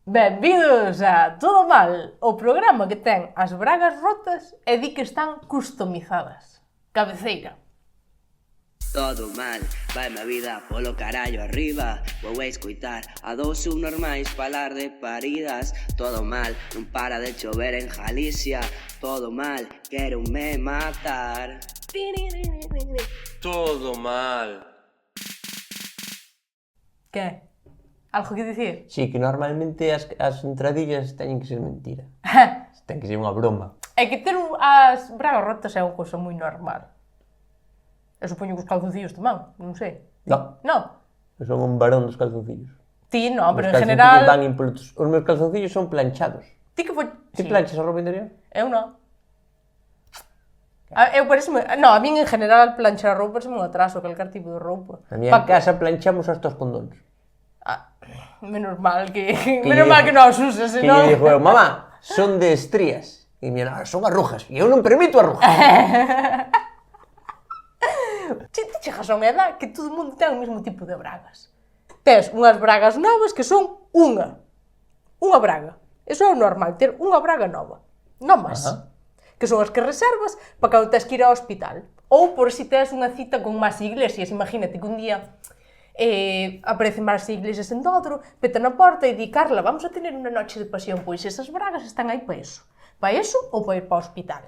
Benvidos a Todo Mal, o programa que ten as bragas rotas e di que están customizadas. Cabeceira. Todo mal, vai a vida polo carallo arriba. Vou a escoitar a dos subnormais falar de paridas. Todo mal, non para de chover en Galicia. Todo mal, quero me matar. Todo mal. Que? Algo que dicir? Sí, que normalmente as entradillas teñen que ser mentira. Ten que ser unha broma. É que ter as bragas rotas é unha cousa moi normal. Eu supoño que os calzoncillos tamén, non sei. No, Non? eu son un varón dos calzoncillos. Ti non, pero en Os calzoncillos general... van impolutos. Os meus calzoncillos son planchados. Ti que foi... Ti planchas a roupa interior? Eu non. Eu pareceme... Non, a min en general planchar a roupa pareceme un atraso, calquer tipo de roupa. Na minha casa planchamos hasta os condóns. Menos mal que non os usas, Que senón... lle dixo eu, mamá, son de estrías. E mi nada, son arrugas. E eu non permito arrugas. Ti chegas a unha edad que todo o mundo ten o mesmo tipo de bragas. Tes unhas bragas novas que son unha braga. Eso é o normal, ter unha braga nova. Non máis. Que son as que reservas para cando tes que ir ao hospital. Ou por si tes unha cita con máis iglesias. Imagínate que un día aparecen máis iglesias en Dodro, peta na porta e di, Carla, vamos a tener unha noche de pasión. Pois esas bragas están aí para eso. Para eso ou para ir para o hospital.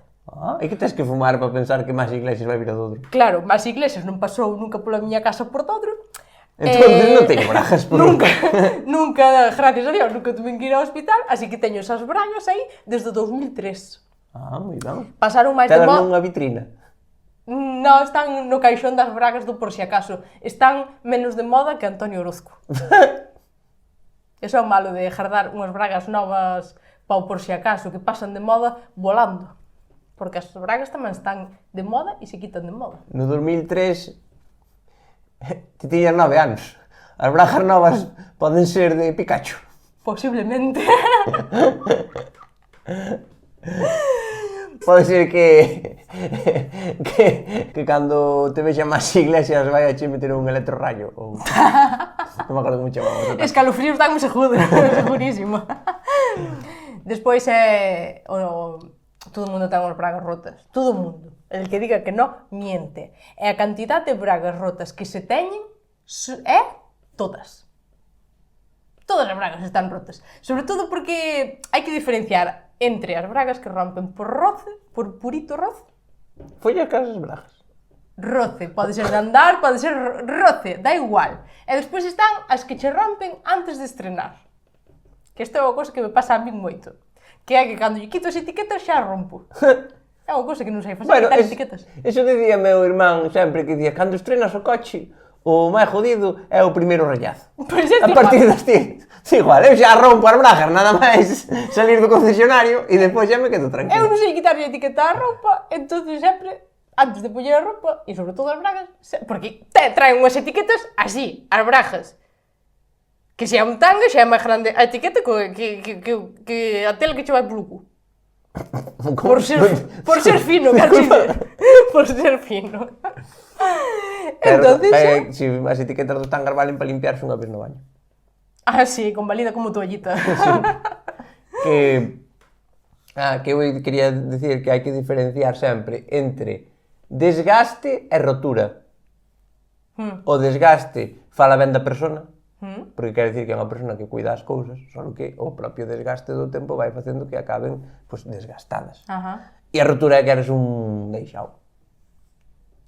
E que tens que fumar para pensar que máis iglesias vai vir a Dodro? Claro, máis iglesias non pasou nunca pola miña casa por Dodro. Entonces non teño bragas por... Nunca, gracias a Dios, nunca tuve que ir ao hospital, así que teño esas bragas aí desde 2003. Moi ben. Pasaron máis de Telas moda... nunha vitrina. Non, están no caixón das bragas do por si acaso. Están menos de moda que Antonio Orozco. Eso é o malo de guardar unhas bragas novas para o por si acaso, que pasan de moda volando. Porque as bragas tamén están de moda e se quitan de moda. No 2003 ti tiñas 9 anos. As bragas novas poden ser de Pikachu. Posiblemente. Pode ser que cando te vexa máis iglesias vai a che meter un electrorrayo ou... Non me acordo como chamamos. Escalofríos danme segurísimo. Despois todo o mundo ten as bragas rotas. Todo o mundo. El que diga que non, miente. E a cantidad de bragas rotas que se teñen é todas. Todas as bragas están rotas. Sobre todo porque hai que diferenciar entre as bragas que rompen por roce, por purito roce. Foi as casas bragas. Roce, pode ser de andar, pode ser roce, dá igual. E despois están as que che rompen antes de estrenar. Que isto é unha cosa que me pasa a mí moito. Que é que cando lle quito as etiquetas xa rompo. É unha cosa que non sei facer, quitar etiquetas. Eso dicía meu irmán sempre, que dicía, cando estrenas o coche, o máis jodido é o primeiro rallazo. Pois é, a partir das igual, eu xa rompo as bragas, nada máis salir do concesionario e depois xa me quedo tranquilo. Eu non sei quitar a etiqueta á roupa, entonces sempre, antes de poñer a roupa, e sobre todo as bragas, porque traen unhas etiquetas así, as bragas, que se é un tanga, xa é máis grande a etiqueta que a tela que che vai polo cu. Por ser fino, cachide. Por ser fino. Entonces... Si as etiquetas dos tangas valen para limpiarse unha vez no baño. Ah, sí, convalida como toallita. Que eu quería dicir que hai que diferenciar sempre entre desgaste e rotura. O desgaste fala ben da persona, porque quer dicir que é unha persona que cuida as cousas, só que o propio desgaste do tempo vai facendo que acaben desgastadas. E a rotura é que eres un deixao.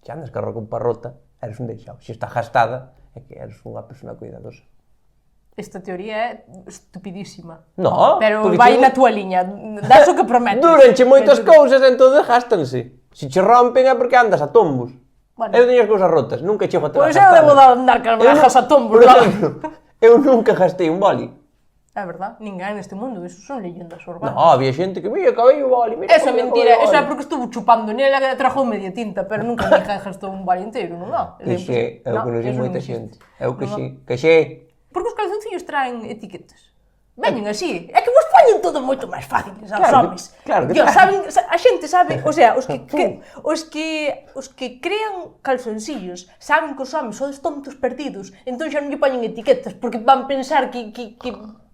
Se andas ca roupa rota, eres un deixao. Se está gastada, é que eres unha persona cuidadosa. Esta teoría é estupidísima. No, pero vai na túa liña, das o que prometes. Duranche moitas cousas, entón desgástanse. Se che rompen é porque andas a tombos. Bueno. Eu teño as cousas rotas, nunca chego a ter Pois eu debo de andar cas bragas a tombos. Por exemplo, eu nunca gastei un boli. É verdad, ninguén neste mundo, eso son leyendas urbanas. No, había xente que, mira, acabei o boli, mira. Eso é mentira, eso é porque estuvo chupando nela e trajou media tinta, pero nunca ninguén gastou un boli inteiro, non dá? Que xe, é o que nos di moita xente. É o que Non, xe, que xe. Porque os calzoncillos traen etiquetas. Veñen así. É que vos poñen todo moito máis fáciles aos homes. Claro que Dios, traen. a xente sabe, o sea, os que crean calzoncillos saben que os homes sodes tontos perdidos, entón xa non lle poñen etiquetas, porque van pensar que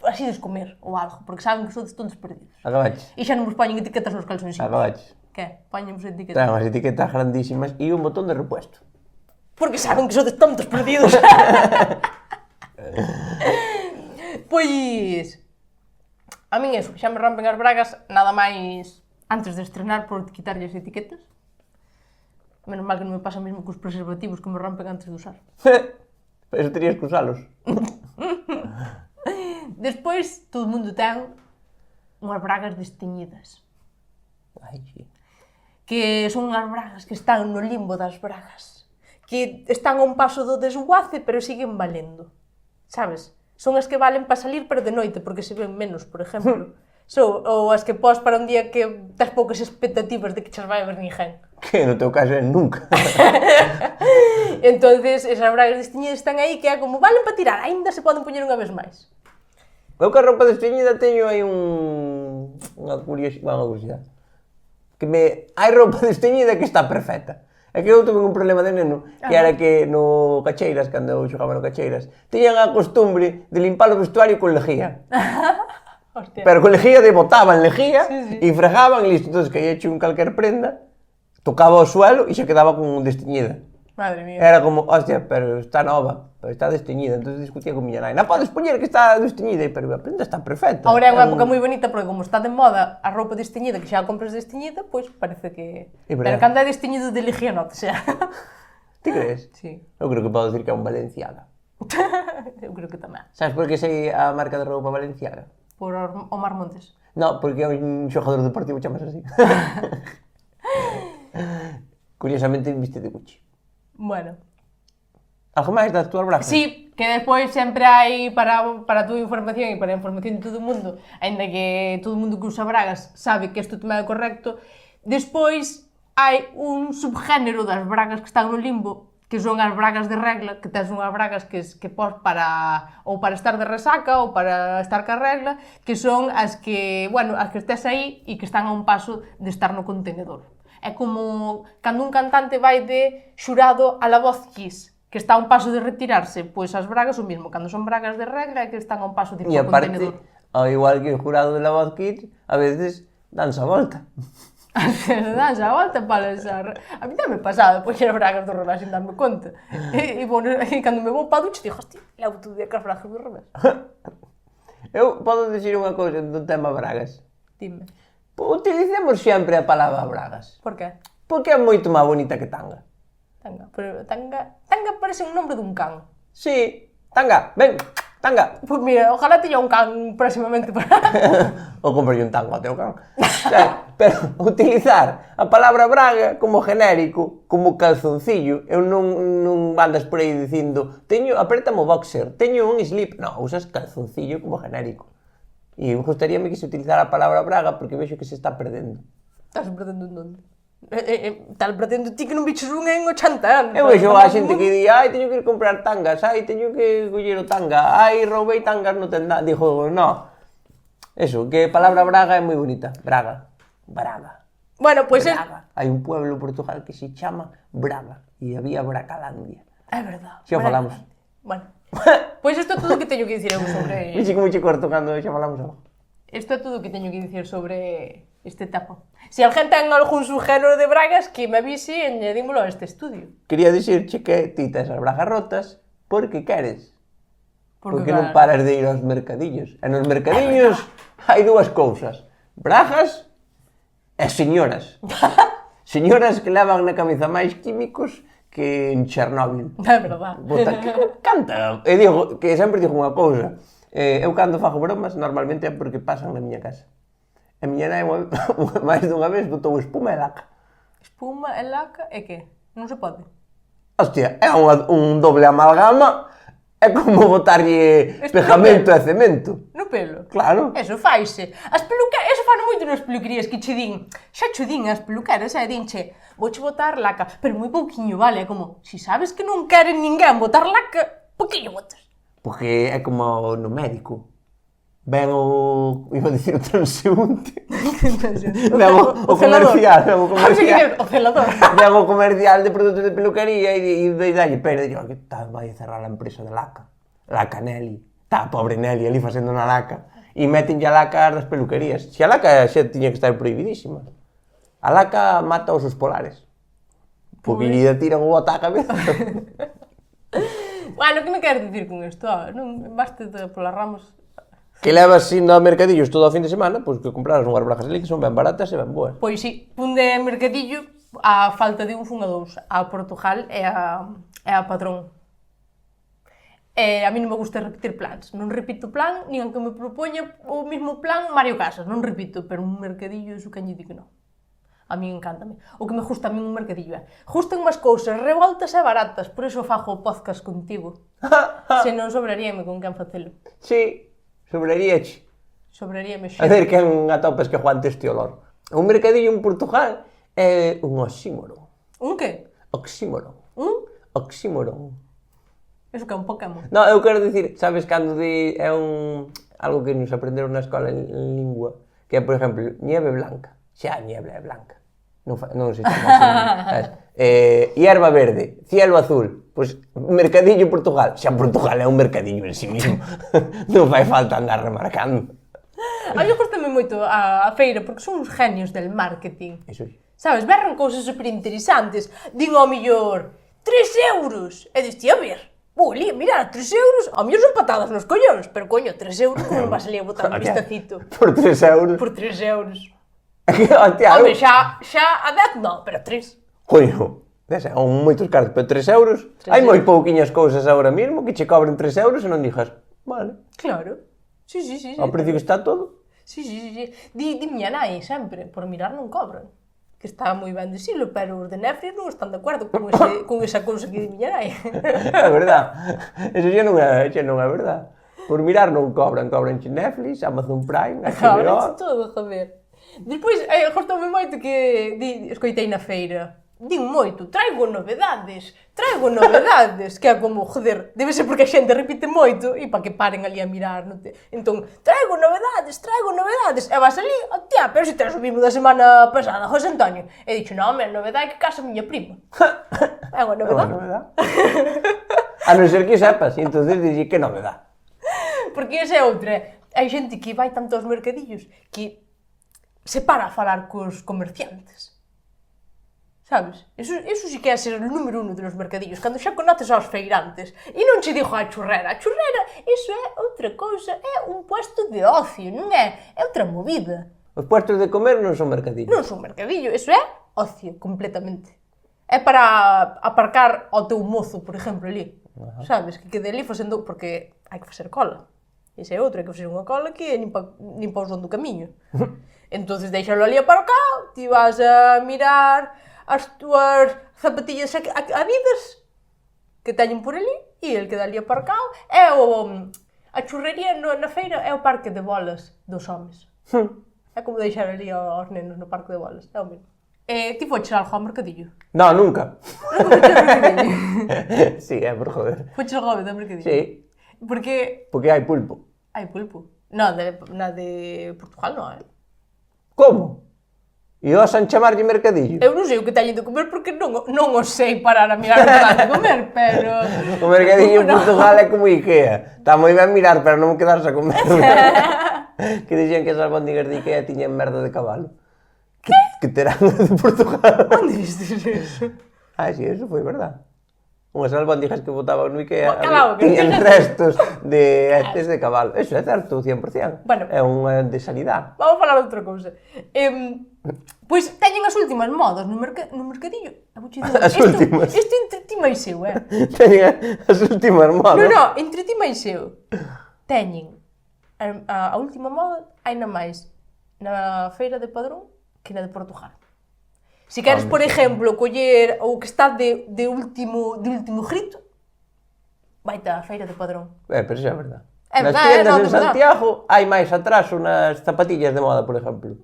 así descomer ou algo, porque saben que sodes tontos perdidos. Agabaches. E xa non vos poñen etiquetas nos calzoncillos. Agabaches. Que? Poñemos etiquetas. Ten unhas etiquetas grandísimas e un botón de repuesto. Porque saben que sodes tontos perdidos. Pois... A min eso, xa me rompen as bragas nada máis antes de estrenar por quitarlle as etiquetas. Menos mal que non me pasa mesmo cos preservativos que me rompen antes de usar. Eso terías que usalos. Despois, todo o mundo ten unhas bragas desteñidas. Ai, sí. Que son unhas bragas que están no limbo das bragas. Que están a un paso do desguace, pero siguen valendo. Sabes? Son as que valen para salir, pero de noite, porque se ven menos, por exemplo. Ou as que pos para un día que tes poucas expectativas de que chas vai a ver ninguén. Que no teu caso é nunca. Entonces, esas bragas desteñidas están aí que é como valen para tirar, aínda se poden poñer unha vez máis. Eu que a roupa desteñida teño aí unha curiosidade. Hai roupa desteñida que está perfecta. É que eu tuve un problema de neno, que era que no Cacheiras, cando eu xogaba no Cacheiras, teñan a costumbre de limpar o vestuario con lejía. Hostia. Pero con lejía botaban lejía Sí. e fregaban e listo. Entón, que ia hecho un calquer prenda, tocaba o suelo e xa quedaba con desteñida. Madre mía. Era como, hostia, pero está nova, pero está desteñida. Entón discutía con miña nai, non podes poñer que está desteñida, pero a prenda está perfecta. Ahora é unha época moi bonita porque como está de moda a roupa desteñida, que xa a compras desteñida, pois parece que... É verdade. Pero cando é desteñido de lejía non, o sea... Ti crees? Sí. Eu creo que podo dicir que é un Balenciaga. Eu creo que tamén. Sabes por que sei a marca de roupa Balenciaga? Por Omar Montes. No, porque é un xogador deportivo chamas así. Curiosamente viste de Gucci. Bueno. Algo máis das túas bragas? Sí, que despois sempre hai para a túa información e para a información de todo o mundo, aínda que todo o mundo que usa bragas sabe que isto tamén é correcto, despois hai un subgénero das bragas que están no limbo, que son as bragas de regla, que tes unhas bragas que pos para ou para estar de resaca ou para estar ca regla, que son as que, bueno, as que estés aí e que están a un paso de estar no contenedor. É como cando un cantante vai de xurado a La Voz Kiss, que está a un paso de retirarse, pois as bragas o mismo, cando son bragas de regla é que están a un paso de ir E ao aparte, contenedor. ao igual que o jurado de La Voz Kids, a veces danse a volta. Danse a volta para lesar. A mí tamén me pasaba poñer bragas do revés sin darme conta. E cando me vou pa ducha, digo, hostia, levo todo o día cas bragas do revés. Eu podo dicir unha cousa do tema bragas. Dime. Utilicemos sempre a palabra bragas. Por qué? Porque é moito máis bonita que tanga. Tanga. Pero tanga parece un nombre dun can. Sí, tanga, ven, tanga. Pois mira, ojalá teña un can próximamente para... Ou comprei un tango ao teu can. Pero utilizar a palabra braga como genérico, como calzoncillo, eu non andas por aí dicindo aprétame o boxer, teño un slip. Non, usas calzoncillo como genérico. E gustaríame que se utilizara a palabra braga porque vexo que se está perdendo. Estás perdendo en donde? Estás perdendo ti que non biches un en 80 anos. Eu vexo a xente que di, ai, teño que ir comprar tangas, ai, teño que coller o tanga, ai, roubei tangas no tenda. Digo, no. Eso, que a palabra braga é moi bonita. Braga. Braga. Bueno, pois Braga. Hai un pueblo en Portugal que se chama Braga e había Bracalandia. É verdade. Xa falamos. Bueno. Pois isto é todo o que teño que dicir eu sobre... Vixe como che corto cando xa falamos algo. Isto é todo o que teño que dicir sobre este etapa. Se alguén ten algún subgénero de bragas, que me avise e añadímolo a este estudio. Quería dicirche que ti tes as bragas rotas porque queres. Porque non claro, paras de ir aos mercadillos. E nos mercadillos hai dúas cousas. Bragas e señoras. Señoras que levan na cabeza máis químicos que en Chernóbil. É verdade. Canta. E digo, que sempre digo unha cousa. Eu cando fago bromas, normalmente é porque pasan na miña casa. A miña nai máis dunha vez botou espuma e laca. Espuma e laca é que? Non se pode. Hostia, é un doble amalgama. É como botarlle pegamento e cemento. No pelo? Claro. Eso faise. Eso fano moito nas peluquerías que che din. Xa che din as peluqueras, dinche, vouche botar laca, pero moi pouquiño, vale? É como, si sabes que non quere ninguén botar laca, por que lle botas? Porque é como no médico. Ven o... iba a dicir o transeúnte. Ven o comercial. Ven o comercial. O celador. Ven o comercial de produtos de peluquería e dalle pera. E digo, que tal, vai a cerrar a empresa de laca. Laca Nelly. Está a pobre Nelly ali facendo na laca. E meten a laca das peluquerías. Se a laca xa tiña que estar prohibidísima. A laca mata os osos polares. Porque lle tiran o bota á cabeza. Bueno, que me queres dicir con isto? Non baste polas ramos. Que levas indo a mercadillos todo o fin de semana, pois que compraras unhas bragas ali que son ben baratas e ben boas. Pois sí, un de mercadillo, a falta de un fun a dous. A Portugal e a Padrón. A mí non me gusta repetir plans. Non repito plan, nin aunque me propoña o mismo plan Mario Casas. Non repito, pero un mercadillo, iso que di que non. A mí encántame. O que me gusta a mí un mercadillo é gustan unhas cousas revoltas e baratas, por iso fago o podcast contigo. Se non sobraríame con quen facelo. Sí, sobraríache. Sobraríame A xa. ver quen atopas que aguante este olor. Un mercadillo en Portugal é un oxímoron. Un que? Oxímoron. Un? Oxímoron. Iso que é un Pokémon. No, eu quero dicir, sabes cando é algo que nos aprenderon na escola en lingua, que é, por exemplo, nieve blanca. Xa a niebla é blanca. Non se chama así. Hierba verde, cielo azul. Pois mercadillo Portugal. Xa Portugal é un mercadillo en sí mismo. Non fai falta andar remarcando. A mí gustame moito a feira porque son uns genios del marketing. Eso sí. Sabes, berran cousas superinteresantes. Din ao millor 3 euros. E dis, a ver, vou ali a mirar 3 euros. Ao mellor son patadas nos collóns, pero coño, 3 euros como non vas ali a botar un vistacito? Por 3 euros. Por 3 euros. Home, xa a 10 non, pero 3. coño, son moitos cartos, pero 3 euros. Hai moi pouquiñas cousas agora mesmo que che cobren 3 euros e non dixas, vale. Claro. Sí. Ao precio que está todo. Sí. Di miña nai sempre, por mirar non cobran. Que está moi ben dicilo, pero os de Netflix non están de acordo con esa cousa que di miña nai. É verdad. Eso xa non é verdad. Por mirar non cobran Netflix, Amazon Prime, Cobran HBO. todo, joder. Despois, gostoume moito que escoitei na feira. Din moito, traigo novedades, que é como, joder, debe ser porque a xente repite moito e para que paren ali a mirar, non te... Entón, traigo novedades, e vas ali, tia, pero se tens o mismo da semana pasada, José Antonio. E dixo, non, a novedade é que casa a miña prima. É unha novedade. A non ser que sepas, e entón dixi, que novedade? Porque esa é outra. Hai xente que vai tanto aos mercadillos que se para a falar cos comerciantes. Sabes? Eso sí que é ser o número 1 dos mercadillos, cando xa conoces aos feirantes. E non che dixo a churrera. A churrera, iso é outra cousa, é un puesto de ocio, non é? É outra movida. Os puestos de comer non son mercadillos. Non son mercadillo, iso é ocio, completamente. É para aparcar ao teu mozo, por exemplo, ali. Sabes? Que quede ali facendo... Porque hai que facer cola. Esa é outra, hai que facer unha cola que nin pa o son do camiño. Entonces deixalo ali aparcado, ti vas a mirar as túas zapatillas Adidas que teñen por ali e el queda ali aparcado. É a churrería na feira é o parque de bolas dos homes. É como deixar ali aos nenos no parque de bolas, é o mesmo. Ti foches algo ao mercadillo? No, nunca. Nunca foches ao mercadillo? Sí, é por joder. Foches ao ao mercadillo? Sí. Porque Porque hai pulpo. hai pulpo. Na de Portugal non hai. Como? E osan chamarlle mercadillo? Eu non sei o que teñen de comer porque non o sei parar a mirar o que dan de comer, pero... O mercadillo en Portugal é como Ikea. Está moi ben mirar, pero non quedarse a comer. Que dixen que as albóndigas de Ikea tiñen merda de cabalo. Que terán de Portugal. Onde vistes eso? Ah, sí, eso foi verdad. Unhas albóndigas que botaban no Ikea Bacalao, que tiñen non restos de heces de cabalo. Eso é certo, 100%. Bueno. É unha de sanidade. Vamos falar de outra cousa. Pois teñen as últimas modas no mercadillo. As últimas. Isto entre ti máis eu, Teñen as últimas modas. Non, entre ti máis eu. Teñen a última moda, aínda máis na feira de Padrón que na de Portugal. Se queres, por exemplo, coller o que está de último grito, vaite á feira de Padrón. Pero xa é verdad. É Nas verdade, tiendas non, en Santiago hai máis atraso nas zapatillas de moda, por exemplo.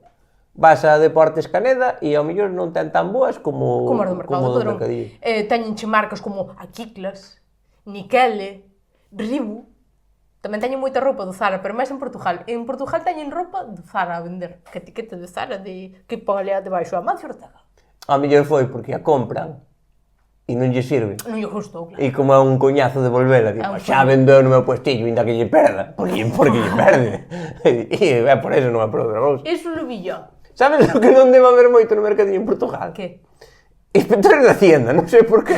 Vas a Deportes Caneda e ao mellor non ten tan boas como Como as do mercado de Padrón. mercadillo. Teñenche marcas como Aquiclas, Nikele, Ribu. Tamén teñen moita roupa do Zara, pero máis en Portugal. En Portugal teñen roupa do Zara a vender. Que etiqueta de Zara que pon ali debaixo Amancio Ortega. A mellor foi porque a compran e e non lle sirve. Non lle gustou, claro. E como é un coñazo de volvela, tipo, xa vendeu no meu puestillo, ainda que lle perda, porque lle perde. E é por eso non é por outra cousa. Iso lo vi yo. Sabes o que non debe haber moito no mercadillo en Portugal? Que? Inspectores de Hacienda, non sei por qué.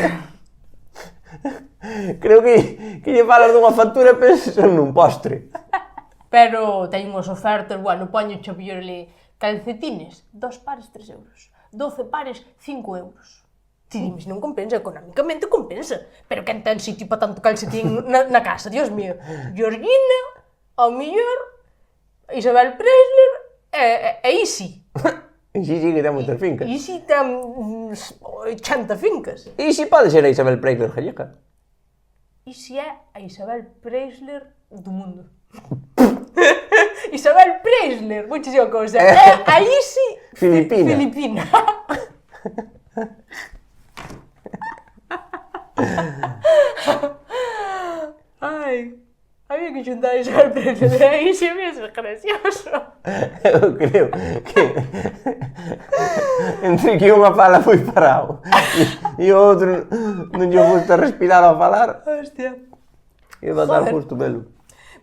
Creo que lle falas dunha factura e pensas nun postre. Pero ten unhas ofertas, bueno, poño chavillorle calcetines, 2 pares 3 euros, 12 pares 5 euros. Ti dimes, non compensa, económicamente compensa. Pero quen ten sitio para tanto calcetín na casa, Dios mío. Georgina, ao millor, Isabel Preisler e Isi. Isi sí que ten moitas fincas. Isi ten 80 fincas. Isi pode ser a Isabel Preisler gallega. Isi é a Isabel Preisler do mundo. Isabel Preisler, vou dizer unha cousa, é a Isi Filipina. Ai, había que xuntar a Isabel Preisler e a Isi mesmo, gracioso. Eu creo que entre que unha fala moi parado e o outro non lle gusta respirar ao falar, Hostia. e vai dar justo velo.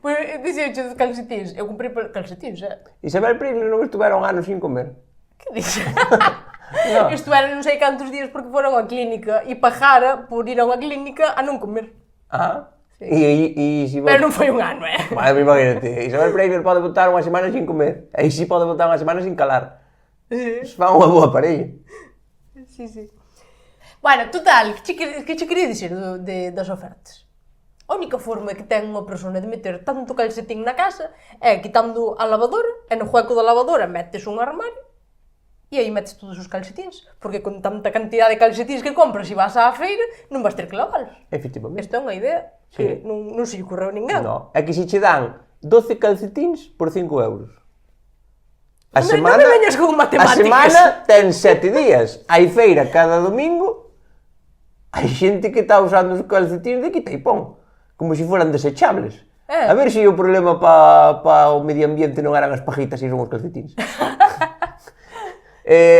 Pois, dixeche dos calcetins, eu comprei calcetins, Isabel Preisler non estuveron anos sin comer. Que dixe? No. Estuveron non sei cantos días porque foron á clínica e pagara por ir a unha clínica a non comer. Ah, e si Pero non foi un ano, Vale, imagínate, Isabel Preisler pode botar unha semana sin comer, e si pode botar unha semana sin calar. Sí. Fan unha boa parella. Sí, sí. Bueno, total, que che quería dicir das ofertas? A única forma que ten unha persona de meter tanto calcetín na casa é quitando a lavadora, e no hueco da lavadora metes un armario e aí metes todos os calcetíns, porque con tanta cantidad de calcetíns que compras e vas á feira, non vas ter que lavalos. Efectivamente. Esta é unha idea que non se lle ocorreu a ninguén. No, é que se che dan 12 calcetíns por 5 euros. A Non semana, me veñas con matemáticas. A semana ten 7 días. Hai feira cada domingo. Hai xente que está usando os calcetíns de quita e pon, como se foran desechables. A ver se o problema pa o medio ambiente non eran as pajitas e son os calcetíns.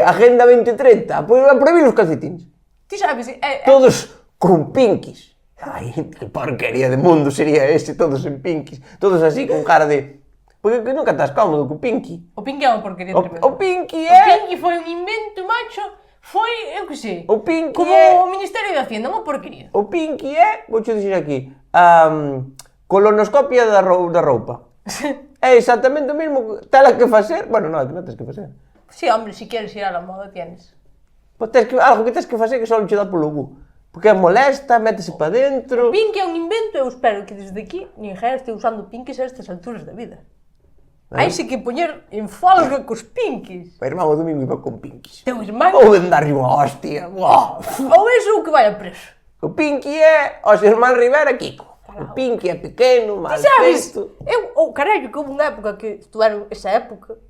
Agenda 2030, pois a prohibir os calcetíns. Ti sabes, Todos con pinkies. Ai, que porquería de mundo sería ese, todos en pinkies. Todos así, con cara de... Porque que nunca estás cómodo co pinky. O pinky é unha porquería tremenda. O pinky é... O pinky foi un invento, macho. Foi, eu que sei. O pinky como é... o Ministerio de Hacienda, unha porquería. O pinky é, vou che dicir aquí, colonoscopia da roupa. É exactamente o mesmo, tela que facer, bueno, non, que non tens que facer. Sí, hombre, si queres ir a la moda, tienes. Pois algo que tens que facer que só che dá polo cu. Porque é molesta, métese para dentro. O pinky é un invento, eu espero que desde aquí ninguén este usando pinkies a estas alturas da vida. Hai se que poñer en folga cos pinkies. O irmán o domingo iba con pinkies. Teu irmán... Ou en darlle unha hostia. Ou eso ou que vaya preso. O pinky é os irmán Rivera Kiko. O pinky é pequeno, mal feito. Carallo, que houve unha época que estuveron, esa época,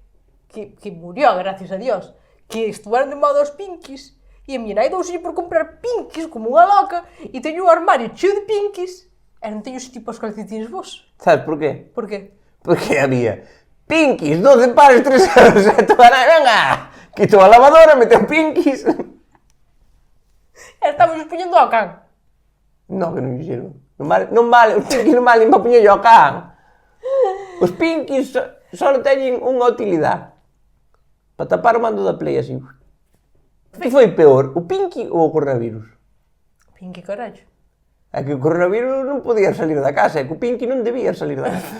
que murió, gracias a Dios, que estuveron de moda os pinkies, e a miña nai douselle por comprar pinkies como unha loca, e teño un armario cheo de pinkies, e non teño ese tipo os calcetines vos. Sabes por qué? Por qué? Porque había pinkies, 12 pares, 3 euros, e toda nai, venga, quitou a lavadora, meteu pinkies. E estamos poñendo ao can. No, que non quixeron. Non vale, os pinkies non valen para poñer ao can. Os pinkies só teñen unha utilidade. Para tapar o mando da Play así. Que foi peor, o pinky ou o coronavirus? Pinky, carallo. É que o coronavirus non podía salir da casa, é que o pinky non debía salir da casa.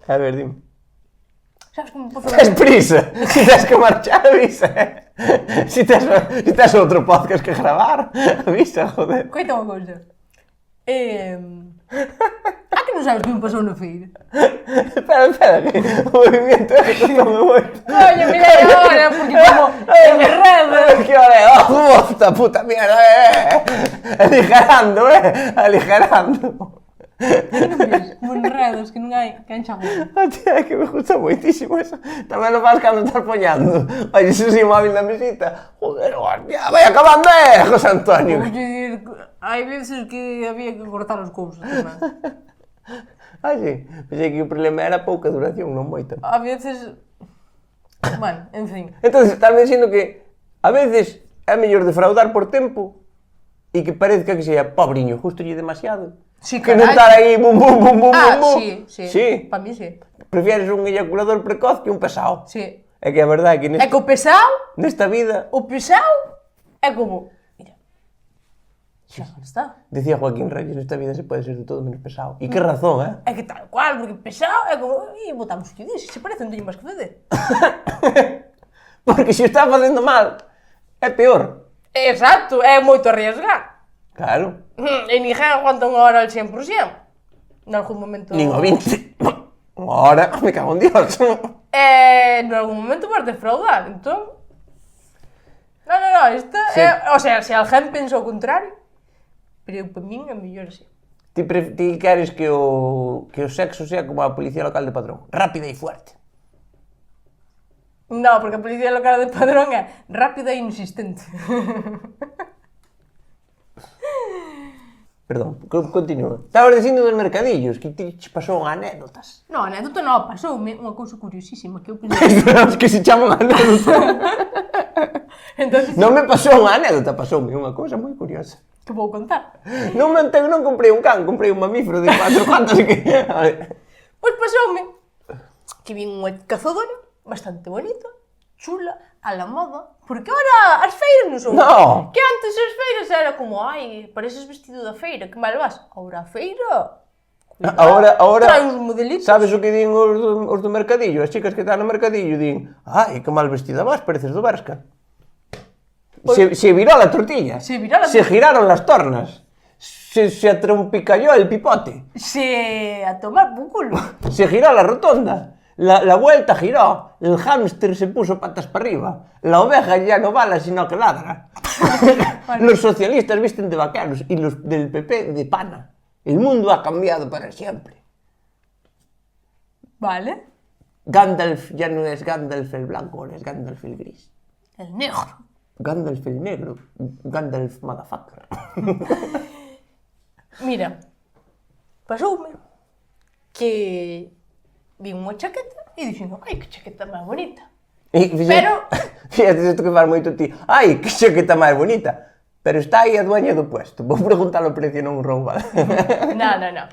A ver, dime. Sabes como posso... Tens prisa? Si tens que marchar, avisa. Si tens outro podcast que gravar, avisa, joder. Coita unha cousa. Que non sabes que me pasou na feira? Espera, que o movimento é que tome moito. Coño, mira agora, porque como enredo. Que hora é? Oh, puta mierda, aligerando, aligerando. Como enredos, que non hai que enxago. Tía, que me gusta moitísimo eso. Tamén lo faz cando estás poñando. Oye, ese é o móvil na mesita. Joder, hostia, vai acabando, José Antonio. Vou dicir, hai veces que había que cortar os cousas tamén. Ah, sí? Pensei que o problema era pouca duración, non moita. A veces... Bueno, en fin. Entón, estás dicindo que a veces é mellor defraudar por tempo e que parezca que sea pobriño, justo lle demasiado. Sí, que non estar aí bum, bum, bum, bum, Ah, bum. sí. Para mí sí. Prefieres un eyaculador precoz que un pesado. Sí. É que a verdade é que É que o pesado, nesta vida, o pesado é como... Mira. Xa está. decía Joaquín Reyes, nesta vida se pode ser de todo menos pesado. E que razón, É que tal cual, porque pesado é como... E botamos o que dices, se parece, non teño máis que fazer. Porque se o está facendo mal, é peor. Exacto, é moito arriesgar. Claro. E ninguén aguanta unha hora al 100%. Nalgún momento... Nin o 20. Ahora, me cago en Dios. Nalgún momento vas defraudar, entón... No, esta Sí. é... O sea, se alguén pensa o contrario, pero para min é mellor así. Ti queres que o sexo sea como a policía local de Padrón, rápida e fuerte. No, porque a policía local de Padrón é rápida e insistente. Perdón, continúa. Estabas dicindo dos mercadillos, que te pasou anécdotas. No, anécdota non, pasoume unha cousa curiosísima que eu pensei... Os que se chaman anécdota. Entonces, Non me pasou unha anécdota, pasoume unha cousa moi curiosa. que vou contar? Non comprei un can, comprei un mamífero de 4 patas que... A ver. Pois pasoume que vin unha cazadora bastante bonita, chula, a la moda, porque ahora as feiras non son... No. Que antes as feiras era como, ai, pareces vestido da feira, que mal vas. Ahora a feira... Cuidado, Ahora, trae uns modelitos. sabes o que din os do mercadillo? As chicas que están no mercadillo din, ai, que mal vestida vas, pareces do Berska. Se viró la tortilla. Se viró la Se tortilla. giraron las tornas. Se atrompicalló el pipote. Se a tomar por culo. Se giró la rotonda. La vuelta giró. El hámster se puso patas para arriba. La oveja ya no bala, sino que ladra. Los socialistas visten de vaqueros y los del PP de pana. El mundo ha cambiado para siempre. Vale. Gandalf ya no es Gandalf el blanco, ahora es Gandalf el gris. El negro. Gandalf el negro. Gandalf motherfucker. Mira, pasoume que vi unha chaqueta e dixen, ai, que chaqueta máis bonita. Y Pero- fíjate isto que faz moito ti. Ai, que chaqueta máis bonita. Pero está aí a dueña do puesto. Vou preguntar o precio, non rouba. No.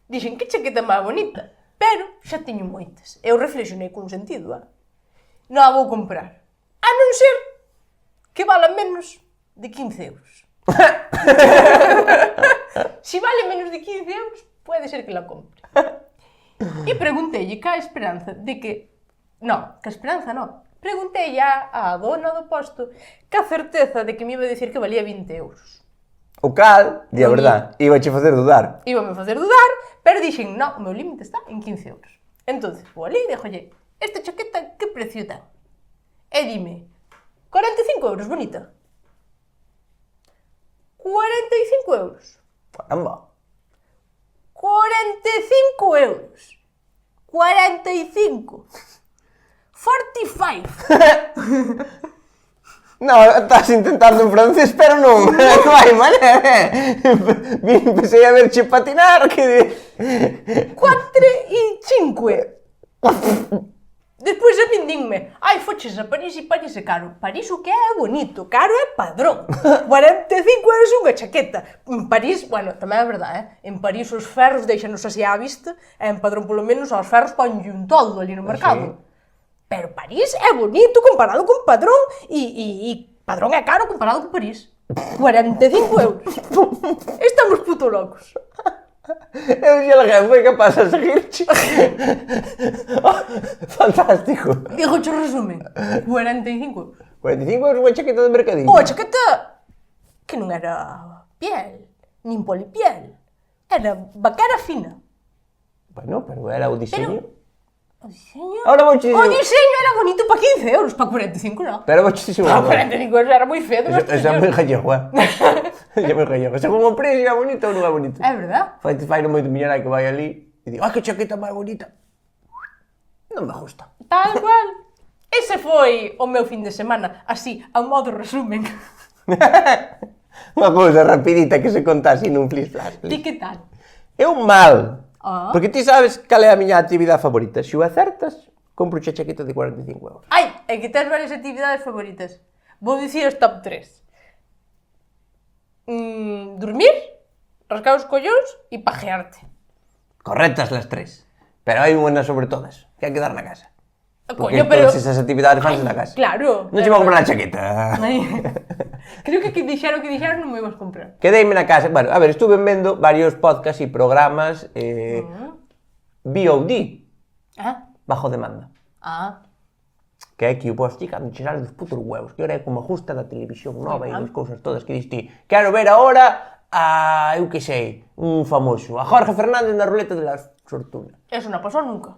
Dixen, que chaqueta máis bonita. Pero xa teño moitas. Eu reflexionei con sentido, non a vou comprar. A non ser que vala menos de 15 euros. Si vale menos de 15 euros, pode ser que la compre. E pregunteille ca esperanza de que... No, ca esperanza non. Preguntei a dona do posto ca certeza de que me iba a dicir que valía 20 euros. O cal, di a Non verdad, iba che facer dudar. Íbame a facer dudar, pero dixen, no, o meu límite está en 15 euros. Entonces, vou ali e dixolle, esta chaqueta que precio ten? E dime, 45 euros, bonita. 45 euros. Caramba. 45 euros. 45. 45. No, estás intentando en francés, pero non. Non hai maneira. Empecé a verche patinar, que... 4 e 5. Despois a min dinme, ai, foches a París e París é caro. París o que é bonito, caro é Padrón. 45 euros unha chaqueta. En París, bueno, tamén é verdade, En París os ferros deixanos así á vista, e en Padrón polo menos aos ferros ponlle un todo ali no mercado. Sí. Pero París é bonito comparado con Padrón e Padrón é caro comparado con París. 45 euros. Estamos puto locos. Eu xe alguén foi capaz de seguirche. Fantástico. Digo, cho resumen, 45 euros. 45 euros unha chaqueta de mercadillo. O a chaqueta que non era piel, nin polipiel, era vaquera fina. Bueno, pero era o diseño. O diseño... Ahora vouche O diseño era bonito para 15 euros, para 45 non. Pero vouche dicir unha Para cousa. 45 euros era moi feo. Esa é moi gallego, Esa é moi gallego. Según o precio, é bonito ou non é bonito. É verdad. Fai moito millonai que vai ali e di, ai, que chaqueta máis bonita. Non me gusta. Tal cual. Ese foi o meu fin de semana, así, a modo resumen. Unha cousa rapidita que se conta así nun flash. Ti que tal? Eu mal. Ah. Porque ti sabes cal é a miña actividade favorita. Se o acertas, compro xa chaqueta de 45 euros. Ai, é que tens varias actividades favoritas. Vou dicir as top 3. Dormir, rascar os collóns e pajearte. Correctas las tres. Pero hai unha sobre todas, que hai que dar na casa. Porque Coño, pero... todas esas actividades fanse na casa. Claro. Non che vou comprar a chaqueta. Ai. Creo que dixeron non me ibas comprar. Quedeime na casa. Bueno, a ver, estuve vendo varios podcasts e programas VOD, bajo demanda. Que é que o posti cando che sales dos putos huevos, que ahora é como ajusta da televisión nova e das cousas todas que diste. Quero ver agora a, eu que sei, un famoso, a Jorge Fernández na ruleta de la fortuna. Eso non pasou nunca.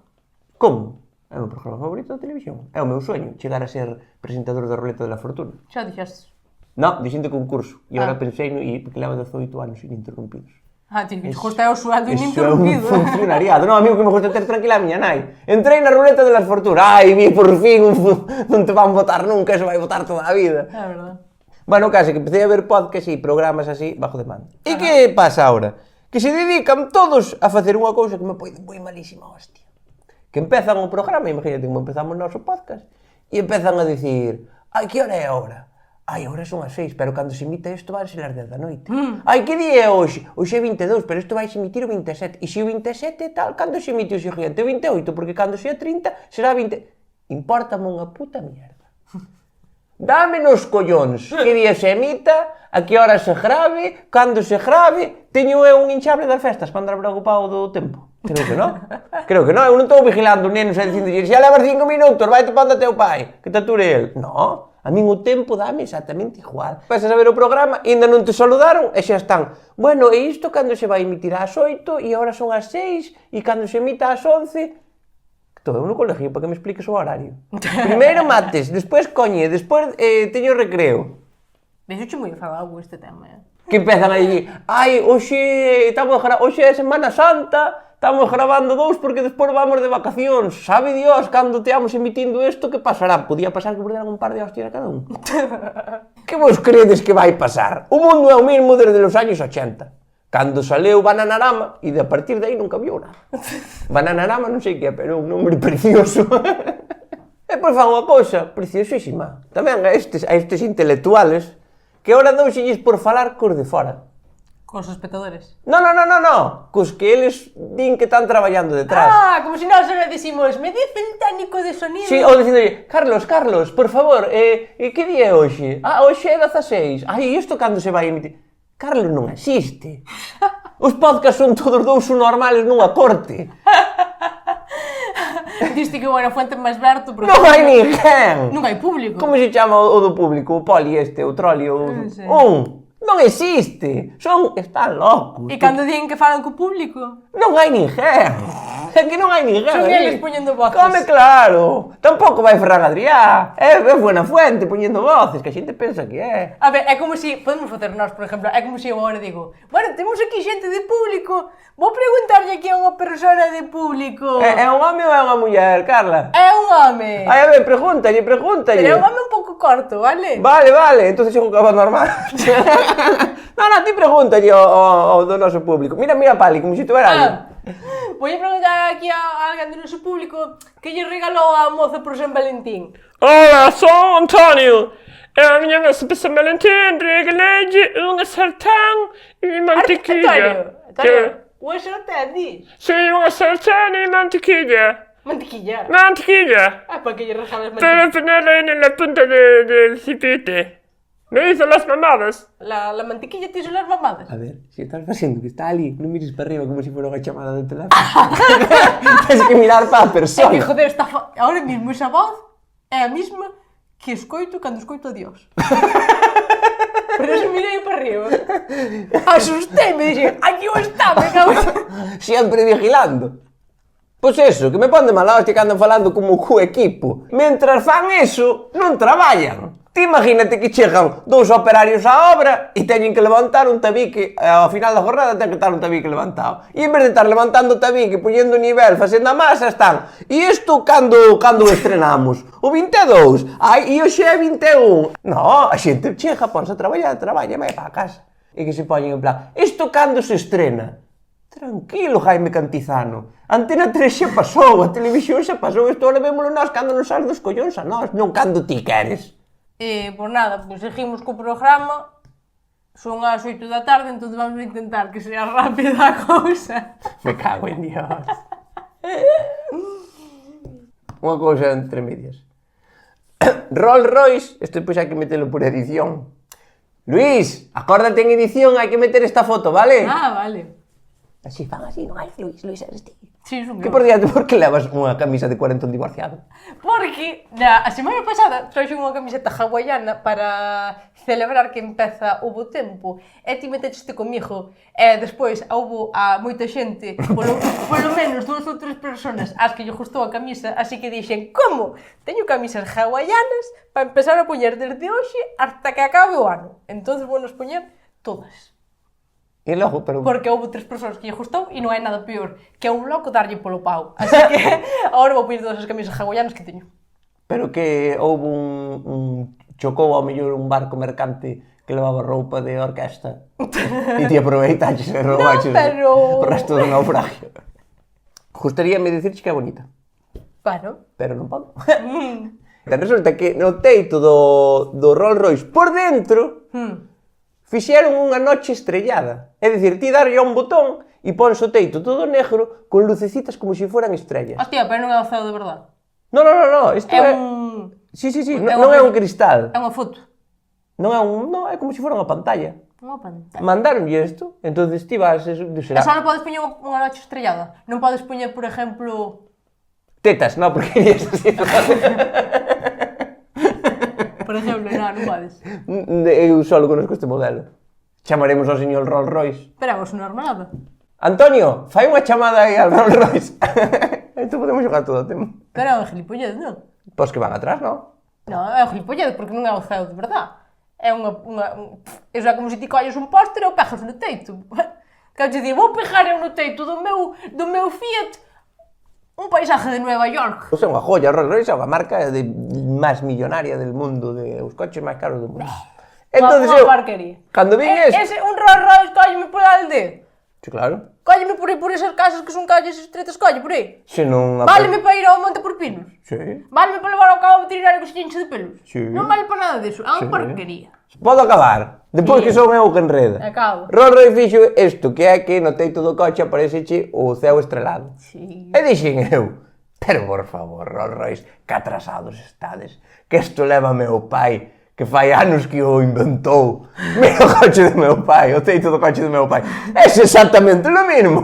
Como? É o meu programa favorito da televisión. É o meu sueño, chegar a ser presentador da ruleta de la fortuna. Xa dixaste. No, dixen de concurso. E agora pensei no, e porque leva 18 anos ininterrompidos. Ti que gusta o sueldo Eso é ininterrumpido. un funcionariado. Non, amigo, que me gusta ter tranquila a miña nai. Entrei na ruleta de las fortunas. Ai, vi por fin, non te van votar nunca, eso vai votar toda a vida. É verdade. Bueno, case que empecé a ver podcasts e programas así, bajo demanda. E que pasa ahora? Que se dedican todos a facer unha cousa que me pode moi malísima hostia. Que empezan o programa, imagínate como empezamos o noso podcast, e empezan a dicir, ai, que hora é agora? Ai, agora son as 6, pero cando se emita isto vai ser as 10 da noite. Ai, que día é hoxe? Hoxe é 22, pero isto vai se emitir o 27. E se o 27 tal, cando se emite o seguinte? O 28, porque cando se é 30, será 20... Impórtame unha puta mierda. Dame nos collóns que día se emita, a que hora se grave, cando se grave. Teño eu un hinchable das festas para andar preocupado do tempo. Creo que non. Creo que non, eu non estou vigilando nenos e dicindo xa levas 5 minutos, vai topando a teu pai, que te ature el. Non, a min o tempo dame exactamente igual. Pasas a ver o programa, e ainda non te saludaron e xa están. Bueno, e isto cando se vai emitir ás 8 e agora son as 6 e cando se emita ás 11... Estou eu no colegio para que me expliques o horario. Primeiro mates, despois coñe, despois teño recreo. Vexoche moi enfadado este tema, Que empezan a dicir, ai, hoxe é Semana Santa, estamos grabando 2 porque despois vamos de vacacións. Sabe Dios, cando teamos emitindo isto, que pasará? Podía pasar que perderan un par de hostias a cada un. Que vos credes que vai pasar? O mundo é o mesmo desde os años 80. Cando saleu Bananarama, e de a partir de aí non cambiou nada. Bananarama non sei que é, pero é un nombre precioso. E pois fan unha cousa preciosísima. Tamén a estes intelectuales, que ahora douselles por falar cos de fora. Cos espectadores. No, cos que eles din que están traballando detrás. Como se nós ahora decimos, me dice el técnico de sonido. Sí, ou dicindolle, Carlos, por favor, que día é hoxe? Hoxe é 16. Ai, isto cando se vai emitir? Carlos non existe. Os podcasts son todos dous normales nunha corte. Diste que era a fuente máis verto, porque... Non hai ninguén. Non hai público. Como se chama o do público? O poli o troli, Non existe. Están locos. E cando din que falan co público? Non hai ninguén. É que non hai ninguén. Son eles poñendo voces. Come claro. Tampouco vai Ferran Adrià. É buena fuente poñendo voces, que a xente pensa que é. A ver, é como se... Podemos facer nós, por exemplo, é como se eu agora digo, bueno, temos aquí xente de público, vou preguntarlle aquí a unha persona de público. É un home ou é unha muller, Carla? É un home. Ai, a ver, pregúntalle. Pero é un home un pouco corto, vale? Vale, entonces xo acaba normal. Non, ti pregúntalle ao do noso público. Mira, Pali, como se tu era alguén. Vou preguntar aquí a alguén do noso público que lle regalou a moza por San Valentín. Hola, son Antonio. E a miña moza por San Valentín regalei unha sartén e mantequilla. Antonio, unha sartén, dis? Sí, unha sartén e mantequilla. Mantequilla? Mantequilla. Para que lle regalas mantequilla. Para ponerla en la punta del cipete. Me hizo las mamadas. La mantequilla te hizo las mamadas. A ver, si estás facendo que está ali, non mires para arriba como se fora unha chamada de teléfono. Tens que mirar para a persona. É que, joder, ahora mismo esa voz é a mesma que escoito cando escoito a Dios. Por eso mirei para arriba. Asustei-me, dixen, aquí o está, me cago. Sempre vigilando. Pois eso, que me pon de mala hostia que andan falando como co equipo. Mentras fan eso, non traballan. Ti imagínate que chegan 2 operarios á obra e teñen que levantar un tabique, ao final da jornada ten que estar un tabique levantado. E en vez de estar levantando o tabique, poñendo nivel, facendo a masa, están. E isto cando estrenamos? O 22? Ai, e hoxe é 21? No, a xente chega, ponse a traballar, traballa, vai para a casa. E que se poñen en plan, isto cando se estrena? Tranquilo, Jaime Cantizano. A Antena 3 xa pasou, a televisión xa pasou, isto ahora vémolo nós cando nos sal dos collóns a nós, non cando ti queres. Pois nada, pois seguimos co programa. Son as 8 da tarde, entón vamos a intentar que sea rápida a cousa. Me cago en Dios. Unha cousa entre medias. Rolls Royce, isto depois hai que metelo por edición. Luís, acórdate en edición, hai que meter esta foto, vale? Ah, vale. Así fan así, non hai Luís eres ti. Sí, son Que eu. por diante, por que levas unha camisa de cuarentón divorciado? Porque a semana pasada trouxe unha camiseta hawaiana para celebrar que empeza o bo tempo e ti metecheste comigo e despois houbo a moita xente, polo menos 2 ou 3 persoas ás que lle gustou a camisa, así que dixen, como? Teño camisas hawaianas para empezar a poñer desde hoxe hasta que acabe o ano. Entonces vou nos poñer todas. E logo, pero... Porque houve 3 persoas que lle gustou e non hai nada peor que un loco darlle polo pau. Así que agora vou poñer todas as camisas hawaianas que teño. Pero que houve un chocou ao mellor un barco mercante que levaba roupa de orquesta e ti aproveitaches e roubaches pero... o resto do naufragio. Gustaríame dicirche que é bonita, Bueno. pero non podo. Resulta que no teito do Rolls Royce por dentro fixeron unha noche estrellada. É dicir, ti darlle a un botón e pons o teito todo negro con lucecitas como se foran estrellas. Hostia, pero non é o ceo de verdade. No, isto É é... un... Sí, É non é un cristal. É unha foto. Non é como se fora unha pantalla. Unha pantalla. Mandaronlle isto, entonces ti vas... E só non podes poñer unha noche estrellada. Non podes poñer, por exemplo... Tetas, non, porque irías así. Por exemplo, non podes. Eu solo conozco este modelo. Chamaremos ao señor Rolls Royce. Pero é non nada. Antonio, fai unha chamada aí al Rolls Royce. Isto podemos xogar todo o tempo. Pero é un gilipollez, non? Pois que van atrás, non? Non, é un gilipollez, porque non é o ceo de verdade. É Iso é como se ti colles un póster e o pegas no teito. Quero dicir, vou pegar eu no teito do meu Fiat un paisaje de Nueva York. Pois é unha joya, Rolls Royce é unha marca máis millonaria del mundo, os coches máis caros do mundo. Entonces Unha eu, porquería. cando vin Ese un Rolls Royce colleme por aldea. Sí, claro. Colleme por aí por esas casas que son calles estretas, colle por aí. Se non... Váleme para ir ao Monte por Pinos. Sí. Váleme para levar ao cabo veterinario que se enche de pelos. Sí. Non vale para nada disso. É unha Sí. porquería. Podo acabar? Depois Sí. que son eu que enreda. Acabo. Rolls Royce fixo isto, que é que no teito do coche apareceche o ceo estrelado. Sí. E dixen eu, pero por favor, Rolls Royce, que atrasados estades, que isto leva meu pai, que fai anos que o inventou. Mira o coche do meu pai, o teito do coche do meu pai. É exactamente lo mismo.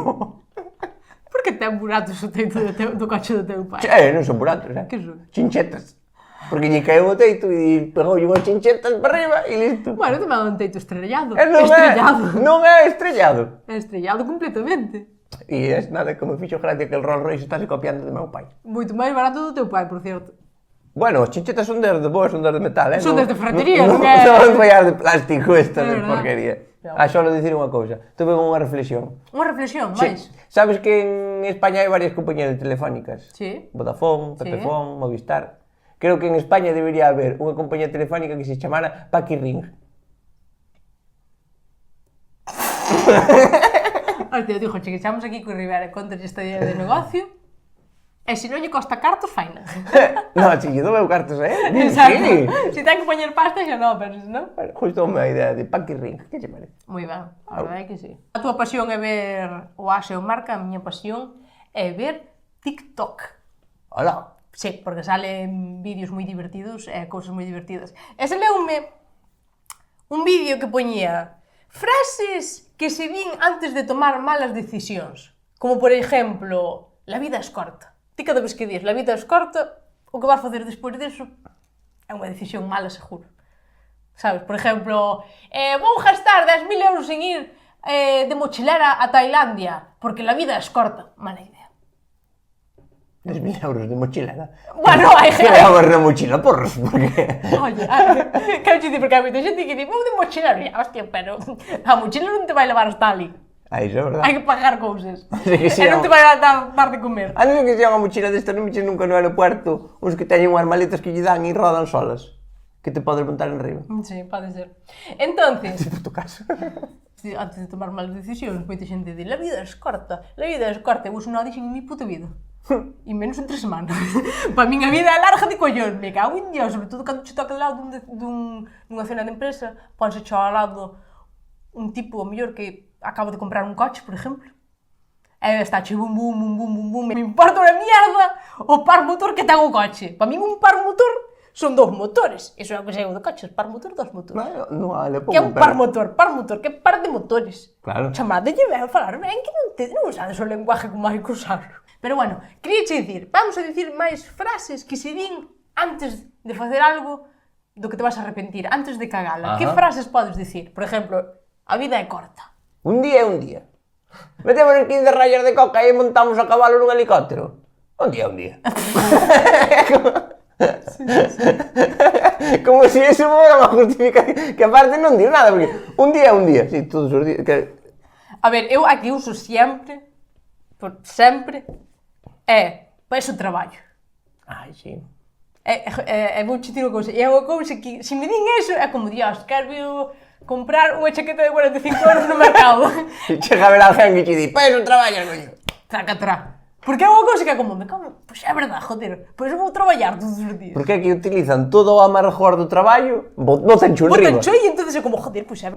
Por que ten buratos o teito do coche do teu pai? Non son buratos, Que son? Chinchetas. Porque lle caeu o teito e pegoulle unhas chinchetas para arriba e listo. Bueno, tamén é un teito estrellado. E non é estrellado. É estrellado completamente. E é nada que me fixo gracia que el Rolls Royce estase copiando do meu pai. Moito máis barato do teu pai, por certo. Bueno, as chinchetas son de boas, son de metal, Son desde ferretería, non é? Non follar de plástico esta É de verdad. porquería. No. Só dicir unha cousa. Tuve unha reflexión. Unha reflexión, Sí. máis. Sabes que en España hai varias compañías telefónicas? Sí. Vodafone, Sí. Pepefone, Movistar. Creo que en España debería haber unha compañía telefónica que se chamara Paqui Ring. Hostia, digo, che, que estamos aquí con Rivera e contas esta idea de negocio e se non lle costa cartos, faina. Non, si lle dou eu cartos a él. Exacto. Sí. Se ten que poñer pasta, xa non, pero se non... Bueno, justo unha idea de Paqui Ring. Que che parece? Moi ben, a verdade é que sí. A túa pasión é ver o Ase o Marca, a miña pasión é ver TikTok. Hola. Sí, porque salen vídeos moi divertidos e cousas moi divertidas. E se leume un vídeo que poñía frases que se din antes de tomar malas decisións. Como, por exemplo, la vida es corta. Ti cada vez que dis la vida es corta, o que vas facer despois disso é unha decisión mala, seguro. Sabes, por exemplo, vou gastar 10.000 euros en ir de mochilera a Tailandia, porque la vida es corta. Mala idea. 10.000 euros de mochilera. Bueno, hai Que gente... levar na mochila, porros, porque... Oye, quero dicir, porque hai moita xente que di, vou de mochilero, e, hostia, pero a mochila non te vai levar hasta ali. Iso é verdade. Hai que pagar cousas. Sí que sí, E non te vai dar de comer. A non que sea unha mochila desta non me eches nunca no aeropuerto, uns que teñen unhas maletas que lle dan e rodan solas. que te podes montar en riba. Sí, pode ser. Entonces, Por tu caso. antes de tomar malas decisións, moita xente di, la vida es corta, eu uso non dixen en mi puta vida. E menos en 3 semanas. Para min a vida é larga de collón, me cago en Dios, sobre todo cando che toca de lado dunha cena de empresa, ponse cho ao lado un tipo, o mellor, que acaba de comprar un coche, por exemplo, e está che bum, bum, bum, bum, bum, bum, me importa unha mierda o par motor que ten o coche. Para min un par motor son 2 motores. Iso é o que sei de coches, par motor, 2 motores. Non vale pouco. Que é un par motor, que é par de motores. Claro. Chamadelle ben a falar ben, que non sabes o lenguaje como hai que usar. Pero bueno, quería che dicir, vamos a dicir máis frases que se din antes de facer algo do que te vas a arrepentir, antes de cagala. Que frases podes dicir? Por exemplo, a vida é corta. Un día é un día. Metemos 15 rayas de coca e montamos a cabalo nun helicóptero. Un día é un día. Como se eso fora unha justificación, que aparte non digo nada, porque un día é un día. Sí, todos os días. A ver, eu aquí uso sempre, peso traballo. Ai, sí. Vou che dir unha cousa, é unha cousa que, se me din eso, é como, Dios, quero comprar unha chaqueta de 45 euros no mercado. Chega a ver alguén que che di, peso traballas, coño. Tracatrá. Porque é unha cousa que é como, me cago, pois é verdade, joder, pois eu vou traballar todos os días. Porque aquí utilizan todo o amargor do traballo, botan cho enriba. Botan cho e entonces é como, joder, pois é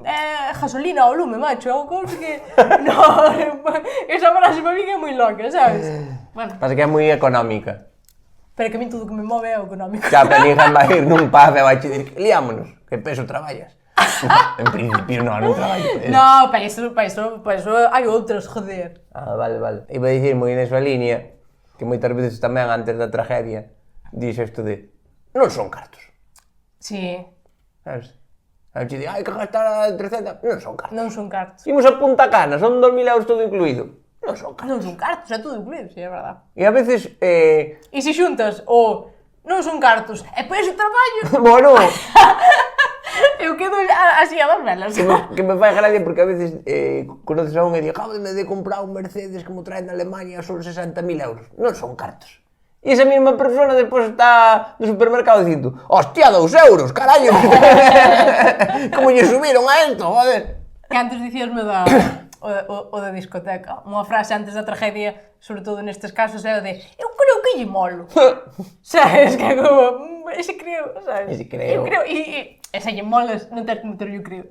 gasolina ao lume, macho, é unha cousa que... No, esa frase para mí é moi loca, sabes? Bueno, Pasa que é moi económica. pero que a mí todo o que me move é o económico. Xa, pero ninguén vai ir nun pub e vai che dir, liámonos, que peso traballas. En principio non traballo. No, para iso hai outros, joder. Ah, vale. Iba a dicir moi nesa línea, que moitas veces tamén antes da tragedia, dixo isto de, non son cartos. Sí, Sabes? A che di, hai que gastar 300, non son cartos. non son cartos. Imos a Punta Cana, son 2000 euros todo incluído. Non son cartos. Non son cartos, é todo incluído, sí, é verdade. E a veces, E se xuntas o non son cartos e peso traballo, bueno, eu quedo así a dos velas. que me fai gracia porque a veces conoces a un e di, acabo de comprar un Mercedes que me traen de Alemania son 60.000 euros. Non son cartos. E esa mesma persona despois está no supermercado dicindo, hostia, 2 euros, carallo. Como lle subiron a esto, joder. Que antes dicíasme o da discoteca. Unha frase antes da tragedia, sobre todo nestes casos, é o de eu creo que lle molo. Sabes? Que é como, ese creo, sabes? Ese creo. Eu creo, e ese lle molas, non tens que meter yo creo.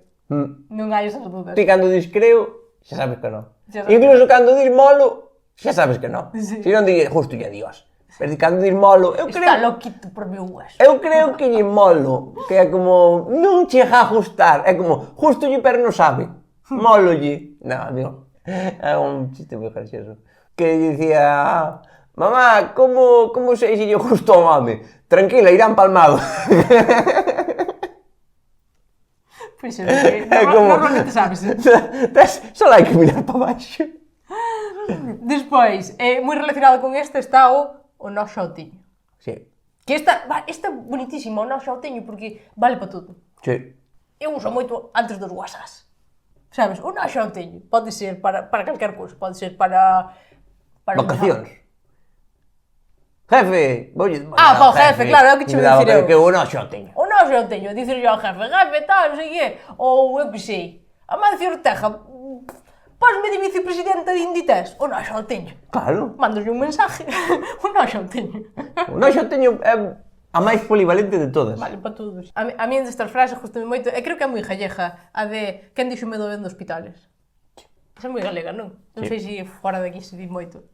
Non hai esas dudas. Ti cando dis creo, xa sabes que non. Xa sabes Incluso cando dis molo, xa sabes que non. Sí. Se non di justo lle Dios. Pero cando dis molo, eu Está creo... loquito por meu hueso. Eu creo que lle molo, que é como, non chega a gustar, é como, justo lle pero non sabe, molo lle. Non, digo, é un chiste moi gracioso. Que dicía, mamá, como sei se lle justo ao mame? Tranquila, irán palmado. Pois é, normalmente sabes. Só hai que mirar para baixo. Despois, moi relacionado con este está o nós xa o teño. Sí, Que esta é bonitísima, o nós xa o teño, porque vale para todo. sí. Eu uso moito antes dos WhatsApps. Sabes? O nós xa o teño. Pode ser para calquer cousa. Pode ser para Vacacións. Jefe, voulle... Para o jefe, claro, é o que che vou dicir eu. Que o nós xa o teño. O nós xa o teño. Dicer yo ao jefe, tal, non sei que. Ou eu que sei. Amancio Ortega, posme de vicepresidenta de Inditex. O nós xa o teño. Claro. Mándoslle un mensaje. O nós xa o teño. O nós xa o teño a máis polivalente de todas. Vale, para todos. A mí destas frases gustame moito, e creo que é moi gallega, a de quen dixo medo vendo hospitales. Esa é moi galega, non? Non sei se fora de aquí se di moito.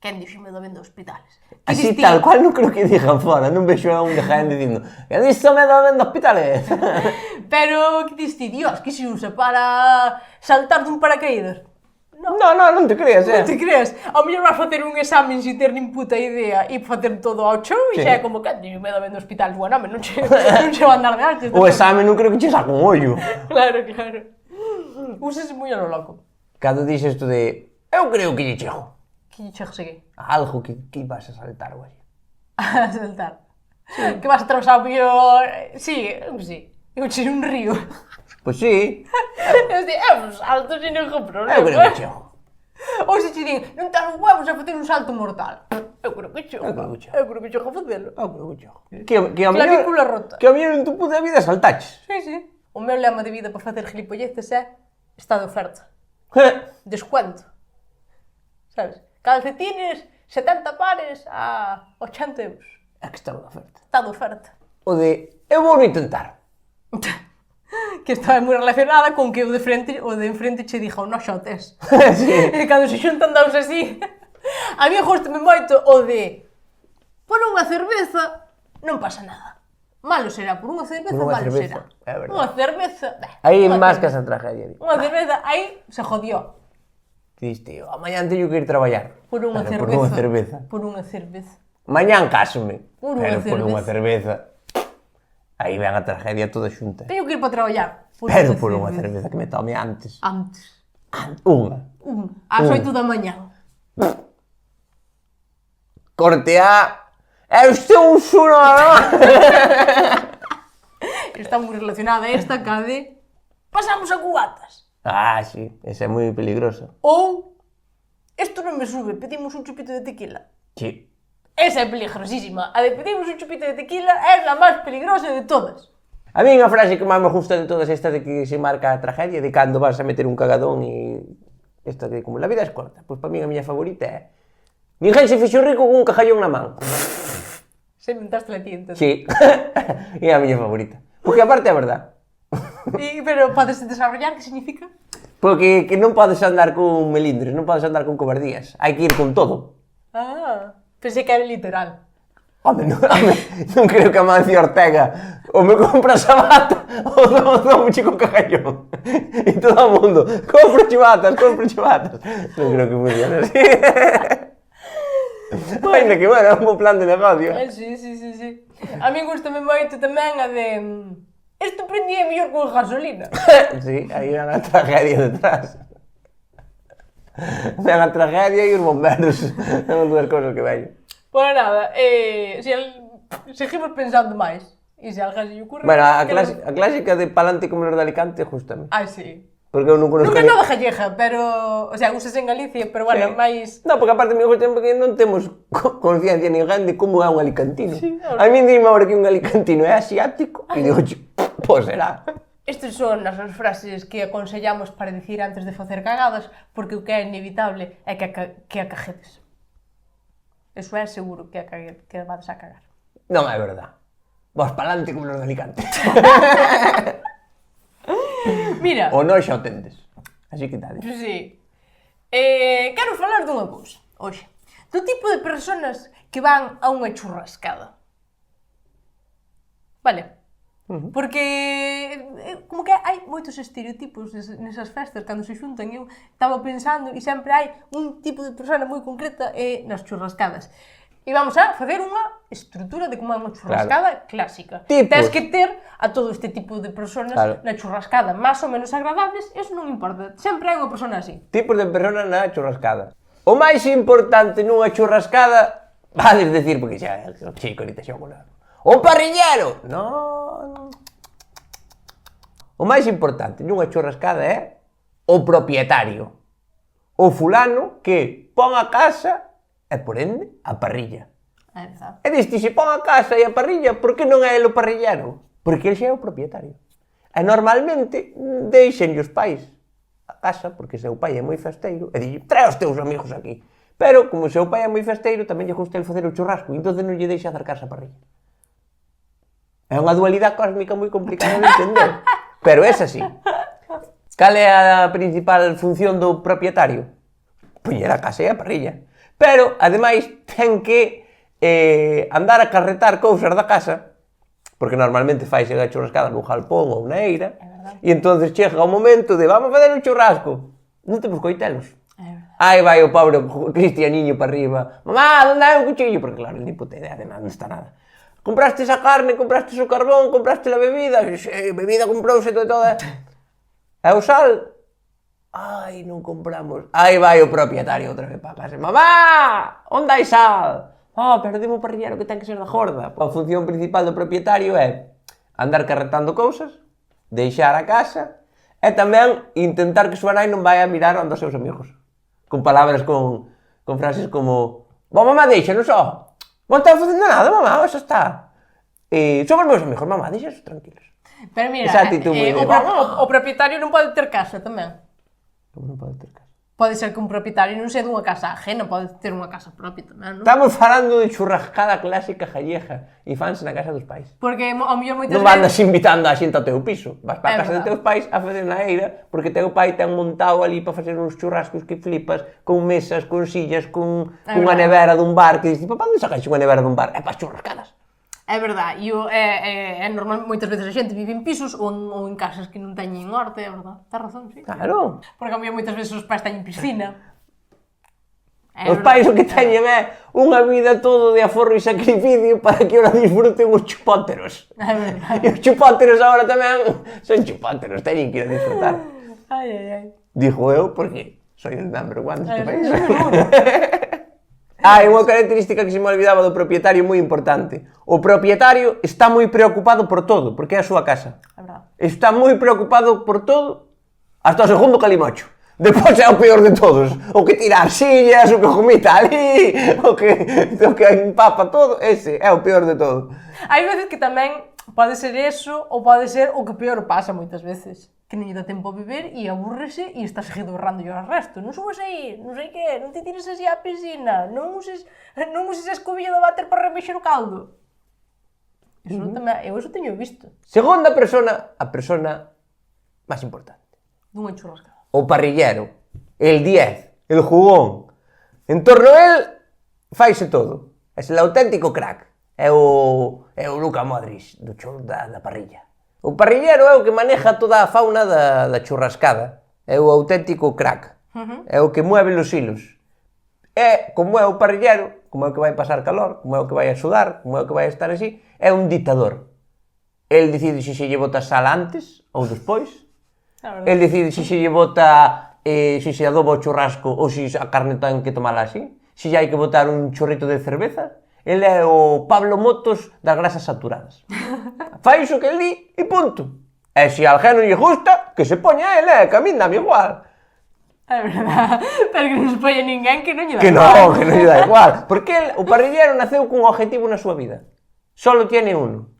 Quen dixo medo vendo hospitales. Así tal cual non creo que digan fora, non vexo a un de Jaén dicindo quen dixo medo vendo hospitales. Pero que diste, Dios, que se usa para saltar dun paracaídas? Non te creas, Non te creas? Ao mellor vas facer un examen sin ter nin puta idea e facer todo ao chou e xa é como que dixo medo vendo hospitales. Bueno, non che va a andar de arte. O exame non creo que che saca un ollo. Claro. Úsase moi a lo loco. Cando dixes isto de eu creo que lle chego. Que lle chego seguir? Algo que vas a saltar, güey. A saltar. Que vas a atravesar o mellor... Sí, eu sei. Eu che un río. Pois sí. Eu sei, salto sin ningún problema. Eu creo que chego. Ou se che din, non tes os huevos a facer un salto mortal. Eu creo que chego. Eu creo que chego a facelo. Que ao Clavícula mellor... rota. Que ao mellor en tu puta vida saltaches. Sí, sí. O meu lema de vida para facer gilipolleces é está de oferta. Descuento. Sabes? Calcetines, 70 pares a 80 euros. É que está de oferta. Está de oferta. O de, eu vou no intentar. Que está moi relacionada con que o de enfrente che diga o no xotes. Sí. E cando se xuntan daos así. A mí gustame moito o de por unha cerveza non pasa nada. Malo será, por unha cerveza Por unha malo cerveza, será. é verdade. Unha cerveza... Aí unha enmascas cerveza. a tragedia. Unha cerveza, aí se jodió. Diz, tío, amanhã teño que ir traballar. Por unha Pero cerveza. Por unha cerveza. Por unha cerveza. Mañán cásome. Por unha Pero por unha cerveza. cerveza. Aí ven a tragedia toda xunta. Teño que ir para traballar. Pero por unha cerveza que me tome antes. Antes. Unha. Ás 8 da mañá. Corte A. Eu estou un xuno Está moi relacionada esta ca de pasamos a cubatas. Ah, sí. Esa é moi peligrosa. Ou isto non me sube, pedimos un chupito de tequila. Sí. Esa é peligrosísima. A de pedimos un chupito de tequila é a máis peligrosa de todas. A mí unha frase que máis me gusta de todas esta de que se marca a tragedia, de cando vas a meter un cagadón e... Esta de como la vida es corta. Pois para mí a miña favorita é... Ninguén se fixo rico con un cajallón na man. Se inventaste la ti, entón. Sí. É a miña favorita. Porque aparte é verdad. Pero podes desarrollar, que significa? Porque que non podes andar con melindres, non podes andar con cobardías. Hai que ir con todo. Ah, pensei que era literal. Home, non creo que Amancio Ortega ou me compra sabata ou dou un chico cajallón. E todo o mundo, compro chivatas. Non creo que funcione así. Ainda que, bueno, é un bo plan de negocio. Sí. A mí gustame moito tamén a de... Isto prendía mellor con gasolina. Sí, aí era a tragedia detrás. Ven a tragedia e os bomberos. Son dúas cousas que veñen. Bueno, nada, seguimos pensando máis. E se alguén se lle ocurre... Bueno, a clásica de palante como los de Alicante, justamente. Ah, sí. Porque eu non conozco... Non é nada gallega, pero... O sea, usas en Galicia, pero bueno, Sí. máis... Non, porque aparte me gusta porque non temos conciencia ninguén de como é un alicantino. Sí, A mí dime ahora que un alicantino é asiático e digo, pois será. Estas son as frases que aconsellamos para dicir antes de facer cagadas, porque o que é inevitable é que a cajedes. Eso é seguro que vades a cagar. Non é verdad. Vos palante como los de Alicante. Mira, O non xa o tendes. Así que tal. sí. Quero falar dunha cousa, hoxe. Do tipo de personas que van a unha churrascada. Vale? Porque como que hai moitos estereotipos nesas festas cando se xuntan. Eu estaba pensando e sempre hai un tipo de persona moi concreta nas churrascadas. E vamos a facer unha estrutura de como é unha churrascada clásica. Tipos. Tens que ter a todo este tipo de personas Claro. na churrascada, máis ou menos agradables, eso non importa. Sempre hai unha persona así. Tipos de personas na churrascada. O máis importante nunha churrascada, vades decir, porque xa, o chico, ahorita xa o colado. O parrillero! Non. O máis importante nunha churrascada é o propietario. O fulano que pon a casa e, por ende, a parrilla. É verdade. E diste, se pon a casa e a parrilla, por que non é el o parrillero? Porque el xa é o propietario. E normalmente deixenlle os pais a casa, porque seu pai é moi festeiro, e dille, trae os teus amigos aquí. Pero, como seu pai é moi festeiro, tamén lle gusta el facer o churrasco, e entón non lle deixa acercarse a parrilla. É unha dualidade cósmica moi complicada de entender, pero é así. Cal é a principal función do propietario? Poñer a casa e a parrilla. Pero, ademais, ten que andar a carretar cousas da casa, porque normalmente faise a churrascada nun jalpón ou na eira, e entonces chega o momento de vamos fazer un churrasco. Non temos coitelos. Aí vai o pobre Cristianiño para arriba. Mamá, onde hai un cuchillo? Porque claro, ni puta idea de nada, non está nada. Compraste esa carne, compraste o carbón, compraste a bebida, bebida comprouse toda. E o sal? Ai, non compramos. Aí vai o propietario outra vez para casa. Mamá, onde hai sal? Perdemos o parrillero que ten que ser da jorda. A función principal do propietario é andar carretando cousas, deixar a casa e tamén intentar que súa nai non vai a mirar onde os seus amigos. con palabras, con frases como mamá, deixanos só. Non está facendo nada, mamá, xa está. Son os meus amigos, mamá, deixanos tranquilos. Pero mira, Esa actitud moi de o propietario non pode ter casa tamén. Como non pode ter casa? Pode ser que un propietario non sea dunha casa ajena, pode ter unha casa propia tamén, non? Estamos falando de churrascada clásica gallega e fans na casa dos pais. Porque ao mellor moitas Non andas invitando a xente ao teu piso. Vas para a casa de verdad. teus pais a facer na eira, porque teu pai ten montado ali para facer uns churrascos que flipas, con mesas, con sillas, con unha nevera dun bar, que dices, papá, onde sacais unha nevera dun bar? É para as churrascadas. É verdad, e é normal, moitas veces a xente vive en pisos ou en casas que non teñen horta, é verdad. Tás razón, sí. Claro. Porque ao mellor moitas veces os pais teñen piscina. Os pais o que teñen é unha vida todo de aforro e sacrificio para que ora disfruten os chupóteros. É verdad. E os chupóteros agora tamén son chupóteros, teñen que ir a disfrutar. Ai. Dijo eu porque soy el number one deste país. Seguro. Hai unha característica que se me olvidaba do propietario moi importante. O propietario está moi preocupado por todo, porque é a súa casa. É verdad. Está moi preocupado por todo hasta o segundo calimocho. Depois é o peor de todos. O que tira as sillas, o que vomita ali, o que empapa todo, ese é o peor de todo. Hai veces que tamén pode ser eso ou pode ser o que peor pasa moitas veces. Que non lle dá tempo a beber e aburrese e está seguido berrando ao resto. Non subas aí, non sei que, non te tires así á piscina, non uses a escobilla do váter para remexer o caldo. Eso tamén, eu eso teño visto. Segunda persona, a persona máis importante. Dunha churrascada. O parrillero, el 10, el jugón. En torno a él, faise todo. É el auténtico crack. É o Luka Modric da parrilla. O parrillero é o que maneja toda a fauna da churrascada. É o auténtico crack. É o que mueve os hilos. É, como é o parrillero, como é o que vai pasar calor, como é o que vai a sudar, como é o que vai a estar así, é un ditador. El decide se lle bota sal antes ou despois. El decide se lle bota, se se adoba o churrasco ou se a carne ten que tomala así. Se hai que botar un chorrito de cerveza. El é o Pablo Motos das grasas saturadas. Fai iso que el di e punto. E se a alguén non lle gusta, que se poña el, que a min dame igual. É verdad, pero que non se poña ninguén que non lle dá Que igual. non lle dá igual. Porque el, o parrillero naceu cun objetivo na súa vida. Solo tiene uno.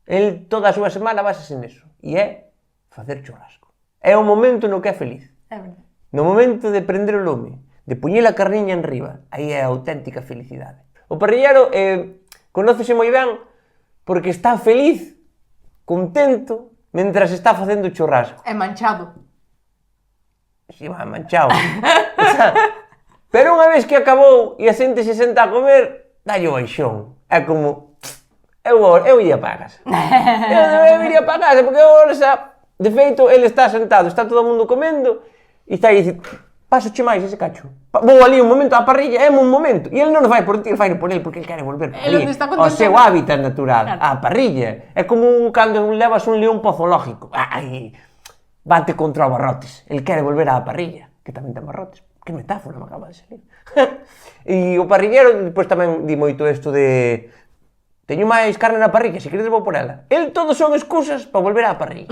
El toda a súa semana basase neso. E é facer churrasco. É o momento no que é feliz. É verdad. No momento de prender o lume, de poñer a carniña enriba, aí é a auténtica felicidade. O parrillero conócese moi ben porque está feliz, contento, mentras está facendo o churrasco. É manchado. Si va manchado. Pero unha vez que acabou e a xente se senta a comer, dalle o baixón. É como... Eu iría para casa. Eu iría para casa, porque agora xa... De feito, ele está sentado, está todo o mundo comendo, e está aí dicindo, pasoche máis ese cacho. Vou ali un momento á parrilla, é un momento. E ele non vai por ti, vai por ele, porque ele quere volver para ali. O seu hábitat natural, á parrilla. É como cando levas un león po zoológico. Ai, bate contra os barrotes. Ele quere volver á parrilla, que tamén ten barrotes. Que metáfora me acaba de salir. E o parrillero, depois tamén di moito isto de... Teño máis carne na parrilla, se queredes vou por ela. El todos son excusas para volver á parrilla.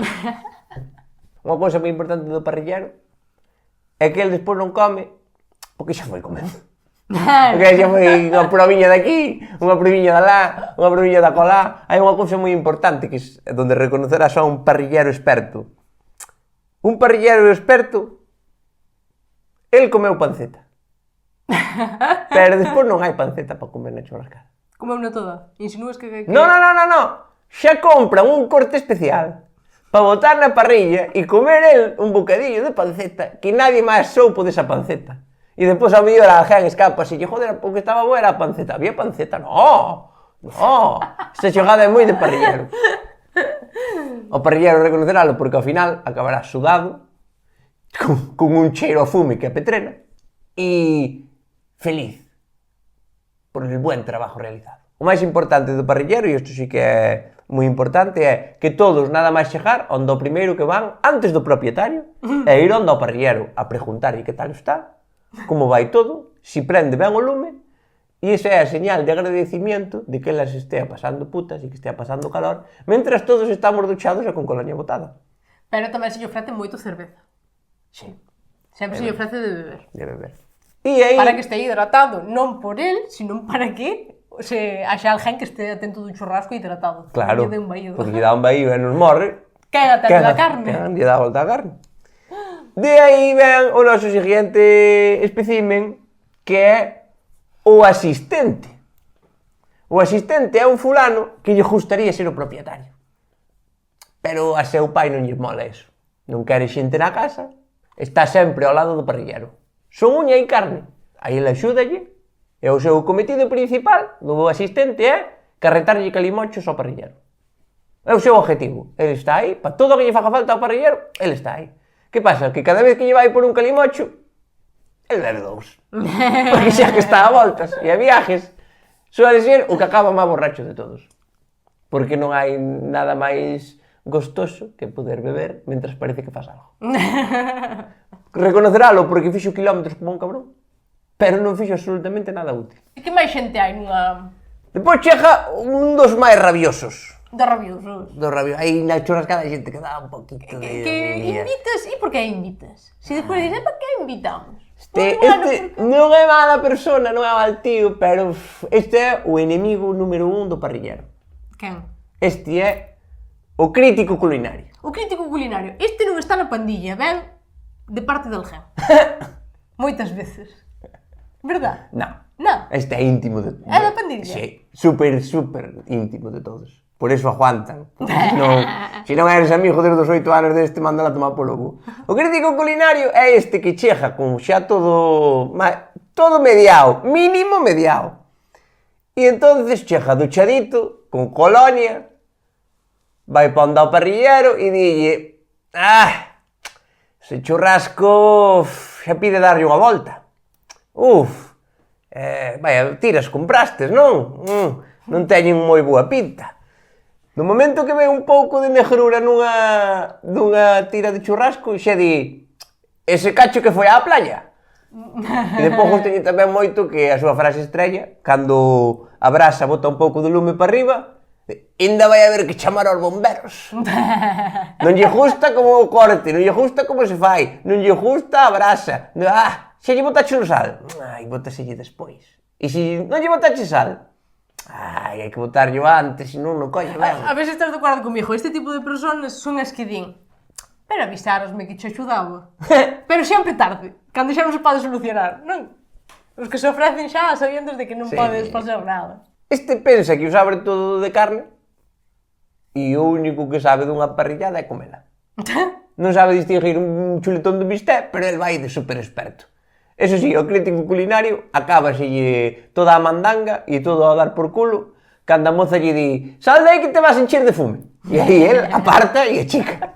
Unha cousa moi importante do parrillero é que el despois non come porque xa foi comendo. Porque xa foi unha proviña de aquí, unha proviña de lá, unha proviña da colá. Hai unha cousa moi importante que é onde reconocerás a un parrillero experto. Un parrillero experto, el comeu panceta. Pero despois non hai panceta para comer na churrascada. Comeu na toda. Insinúas que... No. Xa compran un corte especial para botar na parrilla e comer el un bocadillo de panceta que nadie máis soupo desa panceta. E depois a mellor a alguén escapa e lle, joder, o que estaba boa era a panceta. Había panceta? No. Esta xogada é moi de parrillero. O parrillero reconoceralo porque ao final acabará sudado con un cheiro a fume que a petrena e feliz por el buen trabajo realizado. O máis importante do parrillero, e isto sí que é moi importante, é que todos nada máis chegar onde o primeiro que van, antes do propietario, é ir onde o parrillero a preguntar que tal está, como vai todo, si prende ben o lume, e iso é a señal de agradecimiento de que elas estea pasando putas e que estea pasando calor, mentras todos estamos duchados e con colonia botada. Pero tamén se lle ofrece moito cerveza. Sí. Sempre se lle ofrece de beber. De beber. E aí... Para que este hidratado, non por el, sino para que haxa alguén que este atento do churrasco hidratado. Claro, Que lle dé un vaído. porque lle dá un vaído e nos morre. Quédate da carne. Lle dá a volta a carne. De aí ven o noso seguinte espécimen, que é o asistente. O asistente é un fulano que lle gustaría ser o propietario. Pero a seu pai non lle mola eso. Non quere xente na casa, está sempre ao lado do parrillero. Son uña e carne. Aí ele axúdalle, e o seu cometido principal do asistente é carretarlle calimochos ao parrillero. É o seu objetivo. Ele está aí, para todo o que lle faga falta ao parrillero, ele está aí. Que pasa? Que cada vez que lle vai por un calimocho, ele bebe dous. Porque xa que está a voltas e a viajes, suele ser o que acaba máis borracho de todos. Porque non hai nada máis gostoso que poder beber mentras parece que faz algo. Reconoceralo porque fixo kilómetros como un cabrón, pero non fixo absolutamente nada útil. E que máis xente hai nunha... Depois chega un dos máis rabiosos. De rabiosos. Aí na churrascada hai xente que dá un poquito de... Que invitas, e por que invitas? Se despois dices, para que invitamos? Este non é mala persona, non é mal tío, pero este é o enemigo número 1 do parrillero. Quen? Este é o crítico culinario. O crítico culinario. Este non está na pandilla, ven de parte del gen. Moitas veces. Verdad? Non. Non. Este é íntimo de... É da pandilla? Sí, super íntimo de todos. Por eso aguantan. Se non eres amigo desde os 8 anos deste, mándala a tomar polo cu. O crítico culinario é este que chega con xa todo mediao, mínimo mediao. E entonces chega duchadito, con colonia, vai pa onda ao parrillero e dille: ese churrasco xa pide darlle unha volta. Vaya, tiras comprastes, non? Non teñen moi boa pinta. No momento que ve un pouco de negrura nunha tira de churrasco, xa di: ese cacho que foi á playa. E depois teñe tamén moito que a súa frase estrella, cando a brasa bota un pouco de lume para arriba, ainda vai haber que chamar aos bomberos. Non lle gusta como o corte, non lle gusta como se fai, non lle gusta a brasa. Xa lle botaxe o sal. Botaselle despois. E se non lle botaxe sal, hai que botarlle antes, senón non colle ben. A ver se estás de acordo comigo. Este tipo de persoas son as que din: pero avisarosme que che axudaba. Pero sempre tarde, cando xa non se pode solucionar, non? Os que se ofrecen xa sabiendo de que non podes facer nada. Este pensa que o sabe todo de carne e o único que sabe dunha parrillada é comela. Non sabe distinguir un chuletón de bistec, pero el vai de super experto. Eso sí, o crítico culinario acábaselle toda a mandanga e todo a dar por culo cando a moza lle di: sal de aí que te vas a encher de fume. E aí el aparta e achica.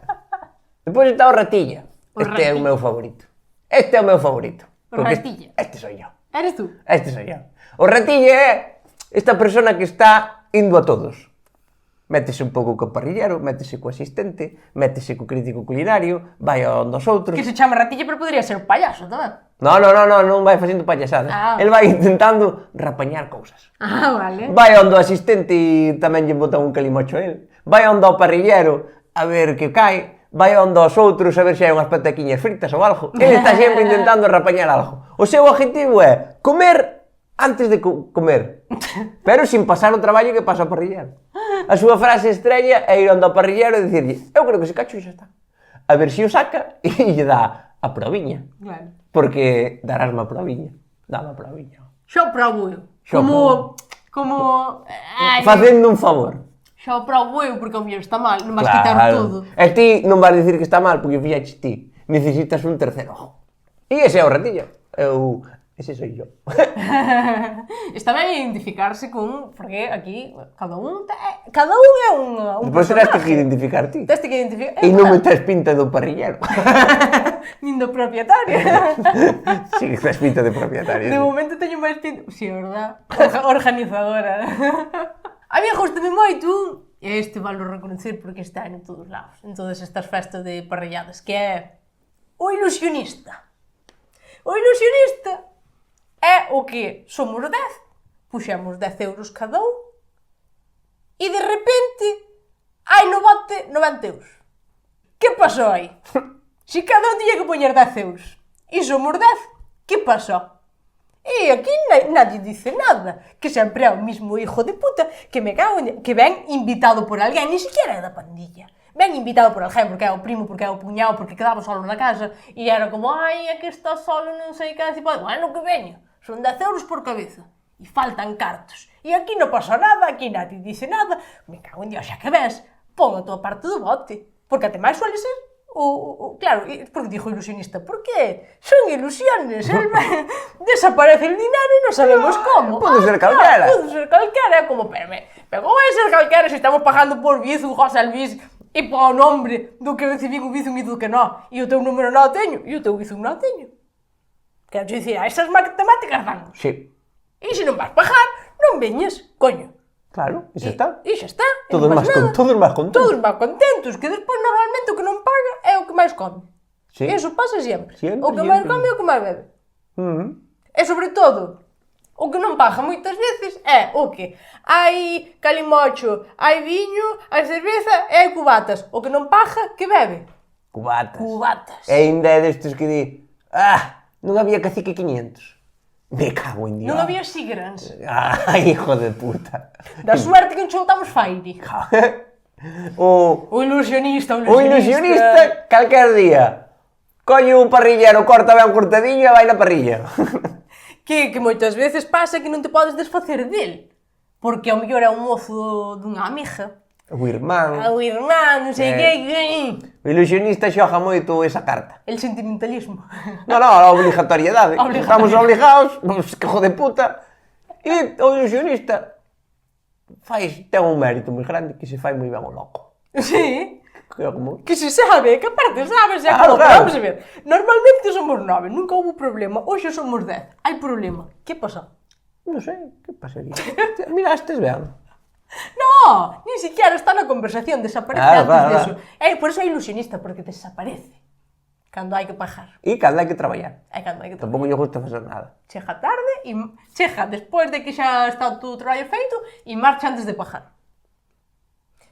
Depois está o ratilla. Este é o meu favorito. Este é o meu favorito. O ratilla. Este soy yo. Eres tú? Este soy yo. O ratilla é esta persona que está indo a todos. Métese un pouco co parrillero, métese co asistente, métese co crítico culinario, vai a onde os outros. Que se chama ratilla, pero podría ser payaso tamén. Non vai facendo payasadas. El vai intentando rapañar cousas. Vale. Vai onde o asistente e tamén lle bota un calimocho a el. Vai onde o parrillero a ver que cae. Vai onde os outros a ver se hai unhas pataquiñas fritas ou algo. El está sempre intentando rapañar algo. O seu objetivo é comer antes de comer, pero sin pasar o traballo que pasa ao parrillero. A súa frase estrella é ir onde ao parrillero e dicirlle: eu creo que ese cacho xa está. A ver se o saca e lle dá a proviña. Claro. Porque darásme a proviña. Dame a proviña. Xa o probo eu. Como... Facendo un favor. Xa o probo eu, porque o mellor está mal, non vas quitar todo. E ti non vas dicir que está mal, porque fixaches ti. Necesitas un terceiro ojo. E ese é o ratillo. Ese soy yo. Está ben identificarse con... Porque aquí cada un é un Depois terás que identificar ti. Tens que identificar... E non me tes pinta do parrillero. Nin do propietario. Sí, que tes pinta de propietario. De momento teño máis pinta... Sí, verdad? Organizadora. A mí gustame moito, e este valo reconocer porque está en todos lados, en todas estas festas de parrilladas, que é o ilusionista. O ilusionista é o que somos 10, puxemos 10 euros cada un, e de repente hai no bote 90 euros. Que pasou aí? Se cada un tiña que poñer 10 euros, E somos 10. Que pasou? E aquí nadie dice nada, que sempre é o mismo hijo de puta que me cago en... que ven invitado por alguén, ni siquiera é da pandilla. Ven invitado por alguén, porque é o primo, porque é o puñado, porque quedaba solo na casa, e era como, ai, aquí está solo, non sei que, tipo, bueno, que veña, son 10 euros por cabeza, e faltan cartos, e aquí non pasa nada, aquí nadie dice nada, me cago en Dios, xa que ves, pon a tua parte do bote, porque até máis suele ser claro, porque dijo ilusionista, porque son ilusiones, desaparece el dinero e non sabemos como. Pode ser calquera. Pode ser calquera, como, pero como vai ser calquera se estamos pagando por Bizum, José Luis, e po o nombre do que recibí o Bizum e do que non, e o teu número non o teño, e o teu Bizum non o teño. Quero dicir, a esas matemáticas damos. Sí. E se non vas pagar, non veñes, coño. Claro, e xa está. E xa está. Todos máis contentos. Todos máis contentos, que despois normalmente o que non paga é o que máis come. Sí. Eso pasa sempre. Siempre, O que máis come é o que máis bebe. E sobre todo, o que non paga moitas veces é o que hai calimocho, hai viño, hai cerveza e hai cubatas. O que non paga, que bebe? Cubatas. Cubatas. E ainda é destes que di, non había cacique 500. Me cago en Dios. Non había sigrans. Ai, hijo de puta. Da suerte que enxoutamos Fairi. O ilusionista, O ilusionista, calquer día, colle un parrillero, corta ben cortadiño e vai na parrilla. Que moitas veces pasa que non te podes desfacer del. Porque ao mellor é un mozo dunha amiga. O irmán. O irmán, non sei que... O ilusionista xoga moito esa carta. El sentimentalismo. Non, a obligatoriedade. Estamos obligados, que hijo de puta. E o ilusionista ten un mérito moi grande, que se fai moi ben o loco. Sí. Como... Que se sabe, que aparte sabes, Claro. Vamos a ver. Normalmente somos 9, nunca houve problema. Hoxe somos 10. Hai problema. Que pasa? Non sei, que pasaría? Mirastes ben. No, ni siquiera está na conversación, desaparece antes deso. Por eso é ilusionista, porque desaparece cando hai que pagar. E cando hai que traballar. Cando hai que traballar. Tampouco lle gusta facer nada. Chega tarde e chega despois de que xa está todo o traballo feito e marcha antes de pagar.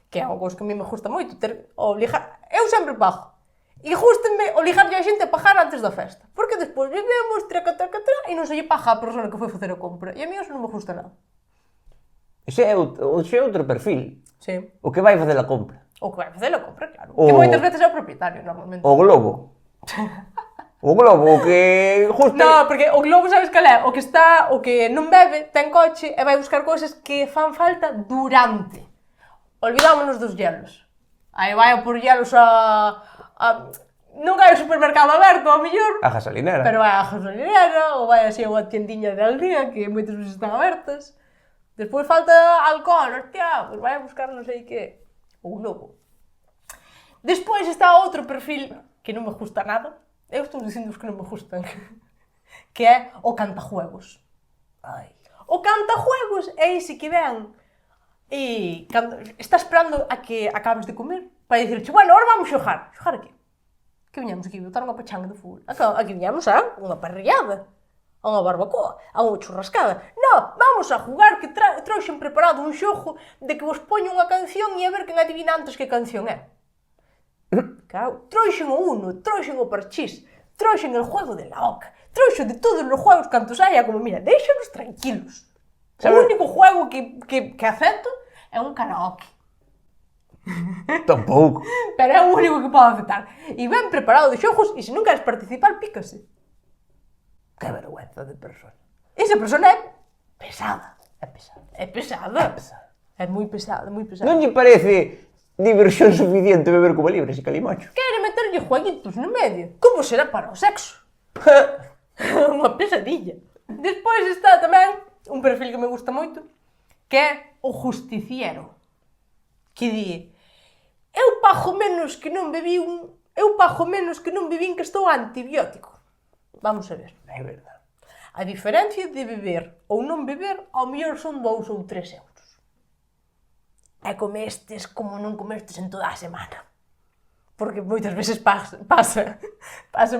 Que é algo que a mí me gusta moito, obligar. Eu sempre pago. E gústame obligarlle a xente a pagar antes da festa. Porque despois vivemos, traca, e non se lle paga a persona que foi facer a compra. E a mí eso non me gusta nada. Ese é outro perfil. Sí. O que vai facer a compra. O que vai facer a compra, claro. Que moitas veces é o propietario, normalmente. O globo. O que justo... No, porque o globo sabes cal é? O que non bebe, ten coche e vai buscar cousas que fan falta durante. Olvidámonos dos hielos. Aí vai a por hielos non vai ao supermercado aberto, ao mellor. A gasolinera. Pero vai á gasolinera, ou vai así a unha tiendiña de aldea, que moitas veces están abertas. Despois falta alcohol, hostia, pois vai a buscar non sei que. O globo. Despois está outro perfil que non me gusta nada. Eu estou dicindo os que non me gustan. Que é o cantajuegos. Ai. O cantajuegos é ese que ven e cando está esperando a que acabes de comer para dicirche, bueno, ahora vamos xogar. Xogar aquí? Que viñamos aquí? Botar unha pachanga de fútbol. Aquí viñamos a unha parrillada, a unha barbacoa, a unha churrascada. No, vamos a jugar, que trouxen preparado un xogo de que vos poño unha canción e a ver quen adivina antes que canción é. Claro, trouxen o Uno, trouxen o Parchís, trouxen el juego de la oca, trouxen de todos os juegos cantos hai, como, mira, déixanos tranquilos. O único juego que acepto é un karaoke. Tampouco. Pero é o único que podo aceptar. E ben preparado de xogos, e se non queres participar, pícase. Que vergüenza de persona. Esa persona é pesada. É pesada. É pesada. É pesada. É moi pesada, moi pesada. Non lle parece diversión suficiente beber Cuba Libre ese calimocho? Quere meterlle jueguitos no medio. Como será para o sexo? Unha pesadilla. Despois está tamén un perfil que me gusta moito, que é o justiciero. Que di, eu pago menos que non bebín que estou a antibiótico. Vamos a ver. É verdade. A diferencia de beber ou non beber, ao mellor son 2 ou 3 euros. E comestes como non comestes en toda a semana. Porque moitas veces pasa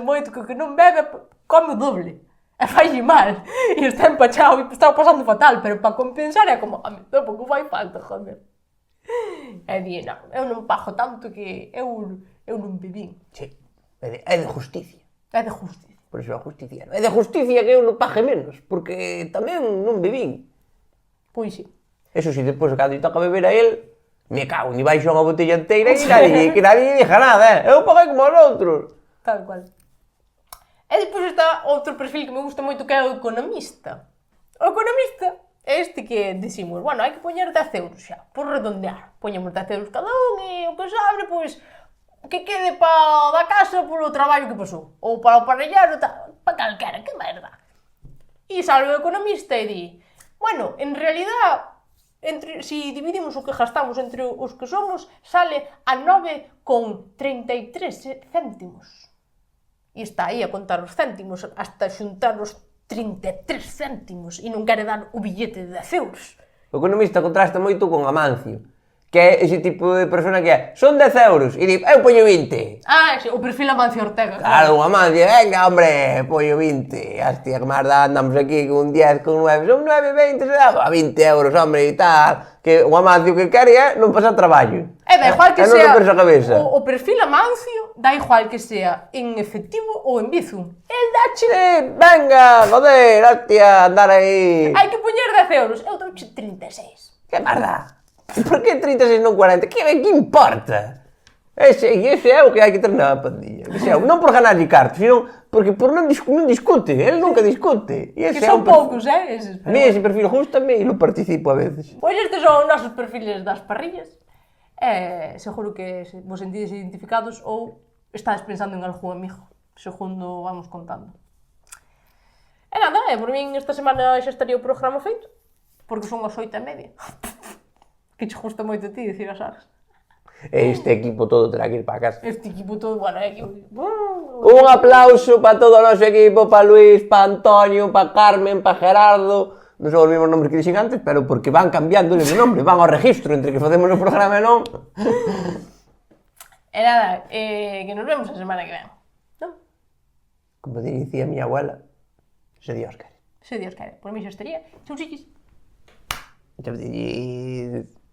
moito que o que non bebe come o doble. E faille mal. E está empachado e está pasando fatal. Pero para compensar é como, me topo que fai falta, joder. E di, non, eu non pago tanto que eu non bebín. Sí. É de justicia. É de justicia. Por iso a justicia. É de justicia que eu non pague menos, porque tamén non bebín. Pois sí. Eso si, depois, cando lle toca beber a él, me cago, ni baixo unha botella inteira e que nadie diga nada, Eu paguei como os outros. Tal cual. E despois está outro perfil que me gusta moito, que é o economista. O economista é este que decimos, bueno, hai que poñer 10 euros xa, por redondear. Poñemos 10 euros cada un e o que sobre, pois, que quede para da casa polo traballo que pasou. Ou para o parellaro, para calquera, que merda. E sale o economista e di, bueno, en realidad, si dividimos o que gastamos entre os que somos, sale a 9,33 céntimos. E está aí a contar os céntimos hasta xuntar os 33 céntimos e non quere dar o billete de 10 euros. O economista contrasta moito con Amancio, que é ese tipo de persona que é, son 10 euros, e di, eu poño 20. Ah, sí, o perfil Amancio Ortega. Claro, Amancio, venga, hombre, poño 20. Hostia, que máis dá, andamos aquí con 10, con 9, son 9, 20, se dá a 20 euros, hombre, e tal. Que o Amancio que quere é non pasar traballo. Da igual que non sea romperse a cabeza. o perfil Amancio, da igual que sea en efectivo ou en Bizum. El dache, Venga, joder, hostia, andar aí. hai que poñer 10 euros, eu douche 36. Que máis dá? Por que 36 non 40? Que importa? Ese é o que hai que ter na pandilla. Non por ganarlle cartos, sino porque por non discute. Ele nunca discute. Que son poucos, eses. A mí ese perfil gustame e lo participo a veces. Pois estes son os nosos perfiles das parrillas. Seguro que vos sentides identificados ou estades pensando en algún amigo, segundo vamos contando. E nada, por min esta semana xa estaría o programa feito, porque son as 8:30. Que che gusta moito a ti dicir as horas. Este equipo todo terá que ir para casa. Este equipo todo, bueno, é que... Un aplauso para todo o noso equipo, para Luis, para Antonio, para Carmen, para Gerardo. Non son os mesmos nombres que dixen antes, pero porque van cambiando de nombre, van ao registro entre que facemos o programa e non. E nada, que nos vemos a semana que ven, non? Como dicía a miña abuela, se Dios quere. Se Dios quere, por mí xa estaría. Chau, chiquis. Chau, chiquis.